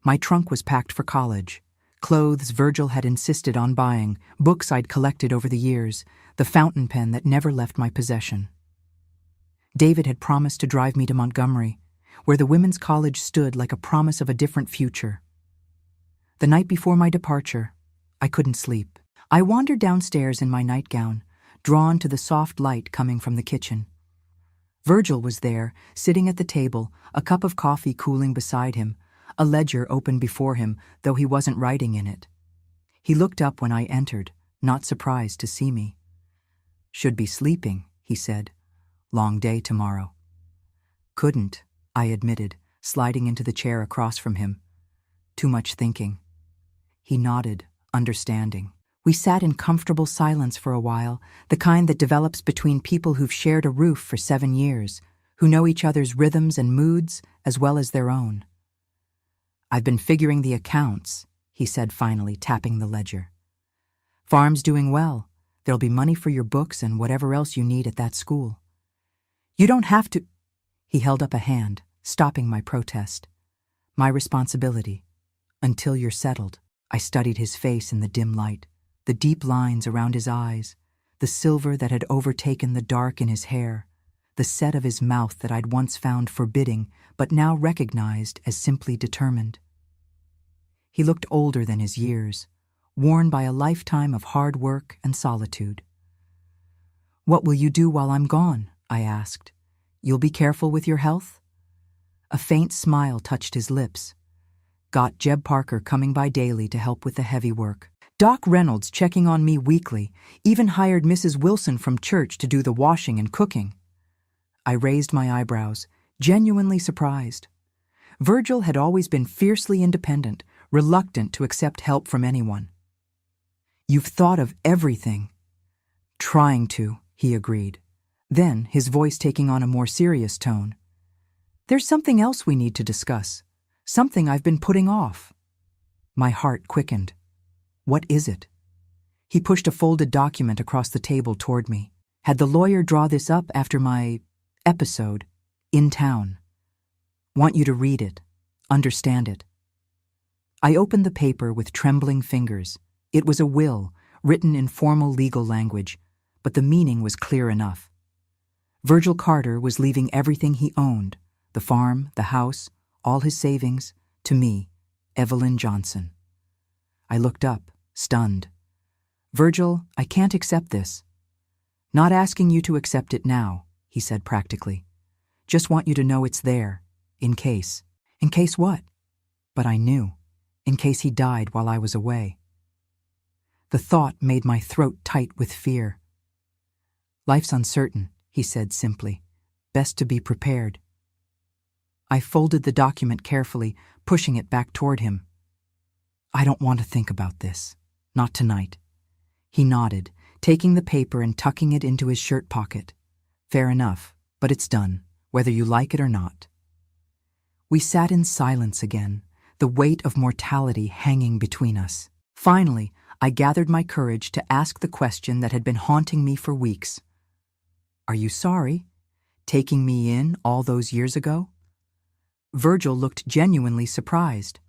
My trunk was packed for college. Clothes Virgil had insisted on buying, books I'd collected over the years, the fountain pen that never left my possession. David had promised to drive me to Montgomery, where the women's college stood like a promise of a different future. The night before my departure, I couldn't sleep. I wandered downstairs in my nightgown, drawn to the soft light coming from the kitchen. Virgil was there, sitting at the table, a cup of coffee cooling beside him, a ledger open before him, though he wasn't writing in it. He looked up when I entered, not surprised to see me. "Should be sleeping," he said. "Long day tomorrow." "Couldn't," I admitted, sliding into the chair across from him. "Too much thinking." He nodded, understanding. We sat in comfortable silence for a while, the kind that develops between people who've shared a roof for 7 years, who know each other's rhythms and moods as well as their own. "I've been figuring the accounts," he said finally, tapping the ledger. "Farm's doing well. There'll be money for your books and whatever else you need at that school. You don't have to—" He held up a hand, stopping my protest. "My responsibility. Until you're settled." I studied his face in the dim light, the deep lines around his eyes, the silver that had overtaken the dark in his hair, the set of his mouth that I'd once found forbidding but now recognized as simply determined. He looked older than his years, worn by a lifetime of hard work and solitude. "What will you do while I'm gone?" I asked. "You'll be careful with your health?" A faint smile touched his lips. "Got Jeb Parker coming by daily to help with the heavy work. Doc Reynolds checking on me weekly, even hired Mrs. Wilson from church to do the washing and cooking." I raised my eyebrows, genuinely surprised. Virgil had always been fiercely independent, reluctant to accept help from anyone. "You've thought of everything." "Trying to," he agreed. Then, his voice taking on a more serious tone. "There's something else we need to discuss. Something I've been putting off." My heart quickened. "What is it?" He pushed a folded document across the table toward me. "Had the lawyer draw this up after my episode in town. Want you to read it, understand it." I opened the paper with trembling fingers. It was a will, written in formal legal language, but the meaning was clear enough. Virgil Carter was leaving everything he owned, the farm, the house, all his savings, to me, Evelyn Johnson. I looked up, stunned. "Virgil, I can't accept this." "Not asking you to accept it now," he said practically. "Just want you to know it's there, in case." "In case what?" But I knew. In case he died while I was away. The thought made my throat tight with fear. "Life's uncertain," he said simply. "Best to be prepared." I folded the document carefully, pushing it back toward him. "I don't want to think about this. Not tonight." He nodded, taking the paper and tucking it into his shirt pocket. "Fair enough, but it's done, whether you like it or not." We sat in silence again, the weight of mortality hanging between us. Finally, I gathered my courage to ask the question that had been haunting me for weeks. "Are you sorry? Taking me in all those years ago?" Virgil looked genuinely surprised.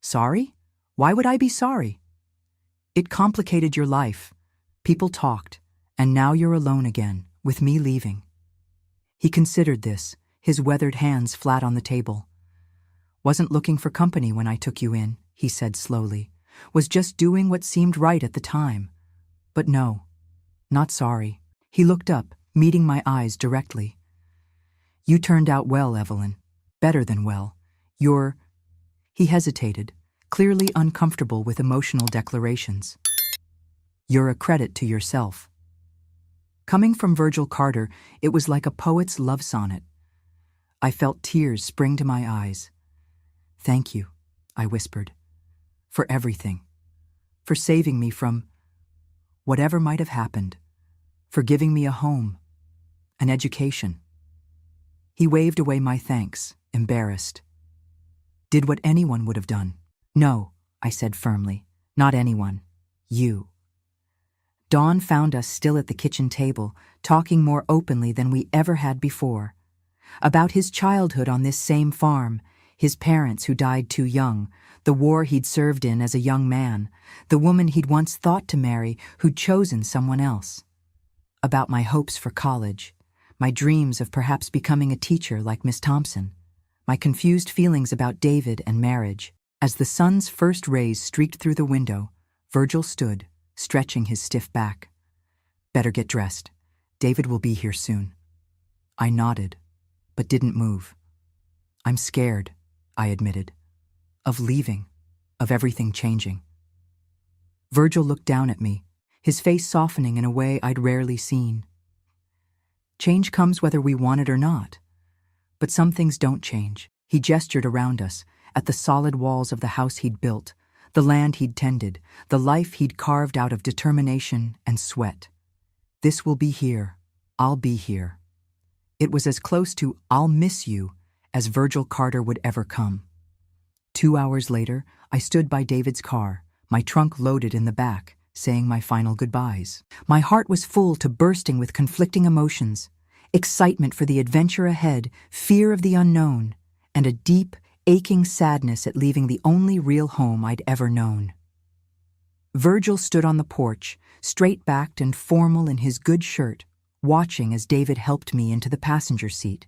Sorry? Why would I be sorry? It complicated your life. People talked, and now you're alone again, with me leaving. He considered this, his weathered hands flat on the table. Wasn't looking for company when I took you in, he said slowly. Was just doing what seemed right at the time. But no, not sorry. He looked up, meeting my eyes directly. You turned out well, Evelyn. Better than well. You're... He hesitated, clearly uncomfortable with emotional declarations. You're a credit to yourself. Coming from Virgil Carter, it was like a poet's love sonnet. I felt tears spring to my eyes. Thank you, I whispered, for everything, for saving me from whatever might have happened, for giving me a home, an education. He waved away my thanks, embarrassed. Did what anyone would have done. No, I said firmly, not anyone, you. Dawn found us still at the kitchen table, talking more openly than we ever had before. About his childhood on this same farm, his parents who died too young, the war he'd served in as a young man, the woman he'd once thought to marry who'd chosen someone else. About my hopes for college, my dreams of perhaps becoming a teacher like Miss Thompson, my confused feelings about David and marriage. As the sun's first rays streaked through the window, Virgil stood, stretching his stiff back. Better get dressed. David will be here soon. I nodded, but didn't move. I'm scared, I admitted, of leaving, of everything changing. Virgil looked down at me, his face softening in a way I'd rarely seen. Change comes whether we want it or not. But some things don't change. He gestured around us, at the solid walls of the house he'd built, the land he'd tended, the life he'd carved out of determination and sweat. This will be here. I'll be here. It was as close to "I'll miss you" as Virgil Carter would ever come. 2 hours later, I stood by David's car, my trunk loaded in the back, saying my final goodbyes. My heart was full to bursting with conflicting emotions, excitement for the adventure ahead, fear of the unknown, and a deep, aching sadness at leaving the only real home I'd ever known. Virgil stood on the porch, straight-backed and formal in his good shirt, watching as David helped me into the passenger seat.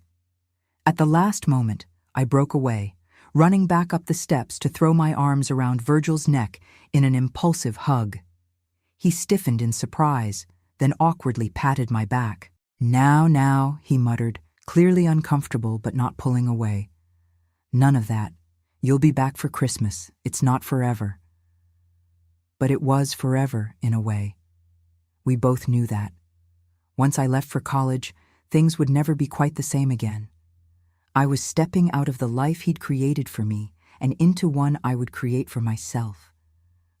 At the last moment, I broke away, running back up the steps to throw my arms around Virgil's neck in an impulsive hug. He stiffened in surprise, then awkwardly patted my back. Now, he muttered, clearly uncomfortable but not pulling away. None of that. You'll be back for Christmas. It's not forever. But it was forever, in a way. We both knew that. Once I left for college, things would never be quite the same again. I was stepping out of the life he'd created for me and into one I would create for myself.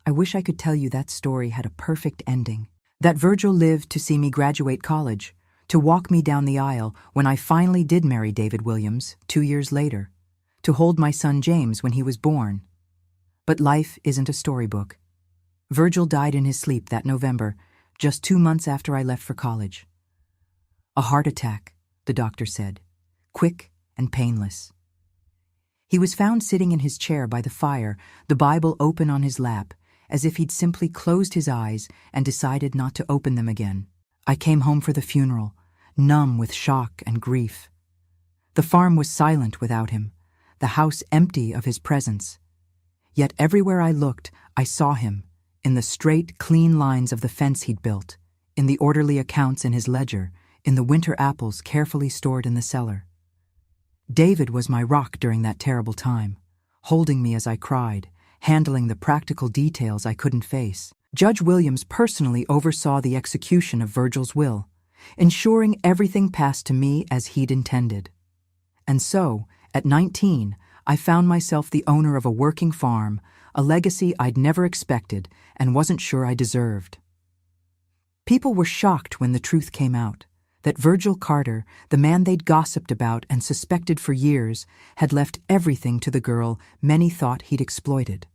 I wish I could tell you that story had a perfect ending, that Virgil lived to see me graduate college, to walk me down the aisle when I finally did marry David Williams 2 years later, to hold my son James when he was born. But life isn't a storybook. Virgil died in his sleep that November, just 2 months after I left for college. A heart attack, the doctor said, quick and painless. He was found sitting in his chair by the fire, the Bible open on his lap, as if he'd simply closed his eyes and decided not to open them again. I came home for the funeral, numb with shock and grief. The farm was silent without him, the house empty of his presence. Yet everywhere I looked, I saw him, in the straight, clean lines of the fence he'd built, in the orderly accounts in his ledger, in the winter apples carefully stored in the cellar. David was my rock during that terrible time, holding me as I cried, handling the practical details I couldn't face. Judge Williams personally oversaw the execution of Virgil's will, ensuring everything passed to me as he'd intended. And so, at 19, I found myself the owner of a working farm, a legacy I'd never expected and wasn't sure I deserved. People were shocked when the truth came out, that Virgil Carter, the man they'd gossiped about and suspected for years, had left everything to the girl many thought he'd exploited.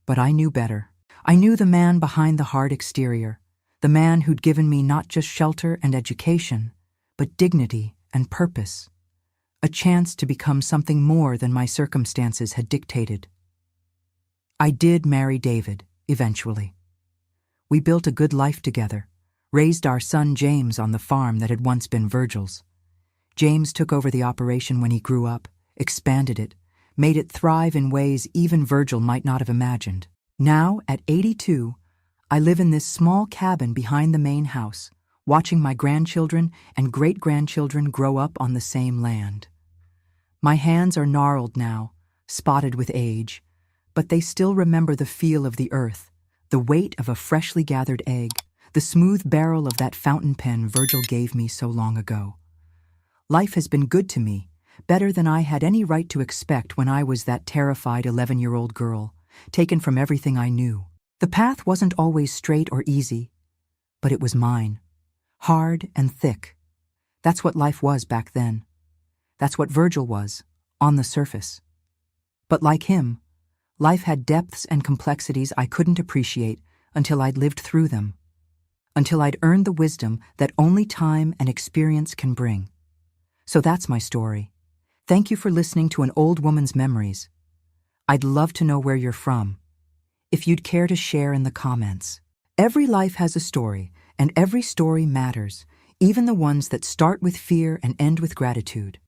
But I knew better. I knew the man behind the hard exterior, the man who'd given me not just shelter and education, but dignity and purpose. a chance to become something more than my circumstances had dictated. I did marry David, eventually. We built a good life together, raised our son James on the farm that had once been Virgil's. James took over the operation when he grew up, expanded it, made it thrive in ways even Virgil might not have imagined. Now, at 82, I live in this small cabin behind the main house, watching my grandchildren and great-grandchildren grow up on the same land. My hands are gnarled now, spotted with age, but they still remember the feel of the earth, the weight of a freshly gathered egg, the smooth barrel of that fountain pen Virgil gave me so long ago. Life has been good to me, better than I had any right to expect when I was that terrified 11-year-old girl, taken from everything I knew. The path wasn't always straight or easy, but it was mine. Hard and thick. That's what life was back then. That's what Virgil was, on the surface. But like him, life had depths and complexities I couldn't appreciate until I'd lived through them, until I'd earned the wisdom that only time and experience can bring. So that's my story. Thank you for listening to an old woman's memories. I'd love to know where you're from. If you'd care to share in the comments. Every life has a story, and every story matters, even the ones that start with fear and end with gratitude.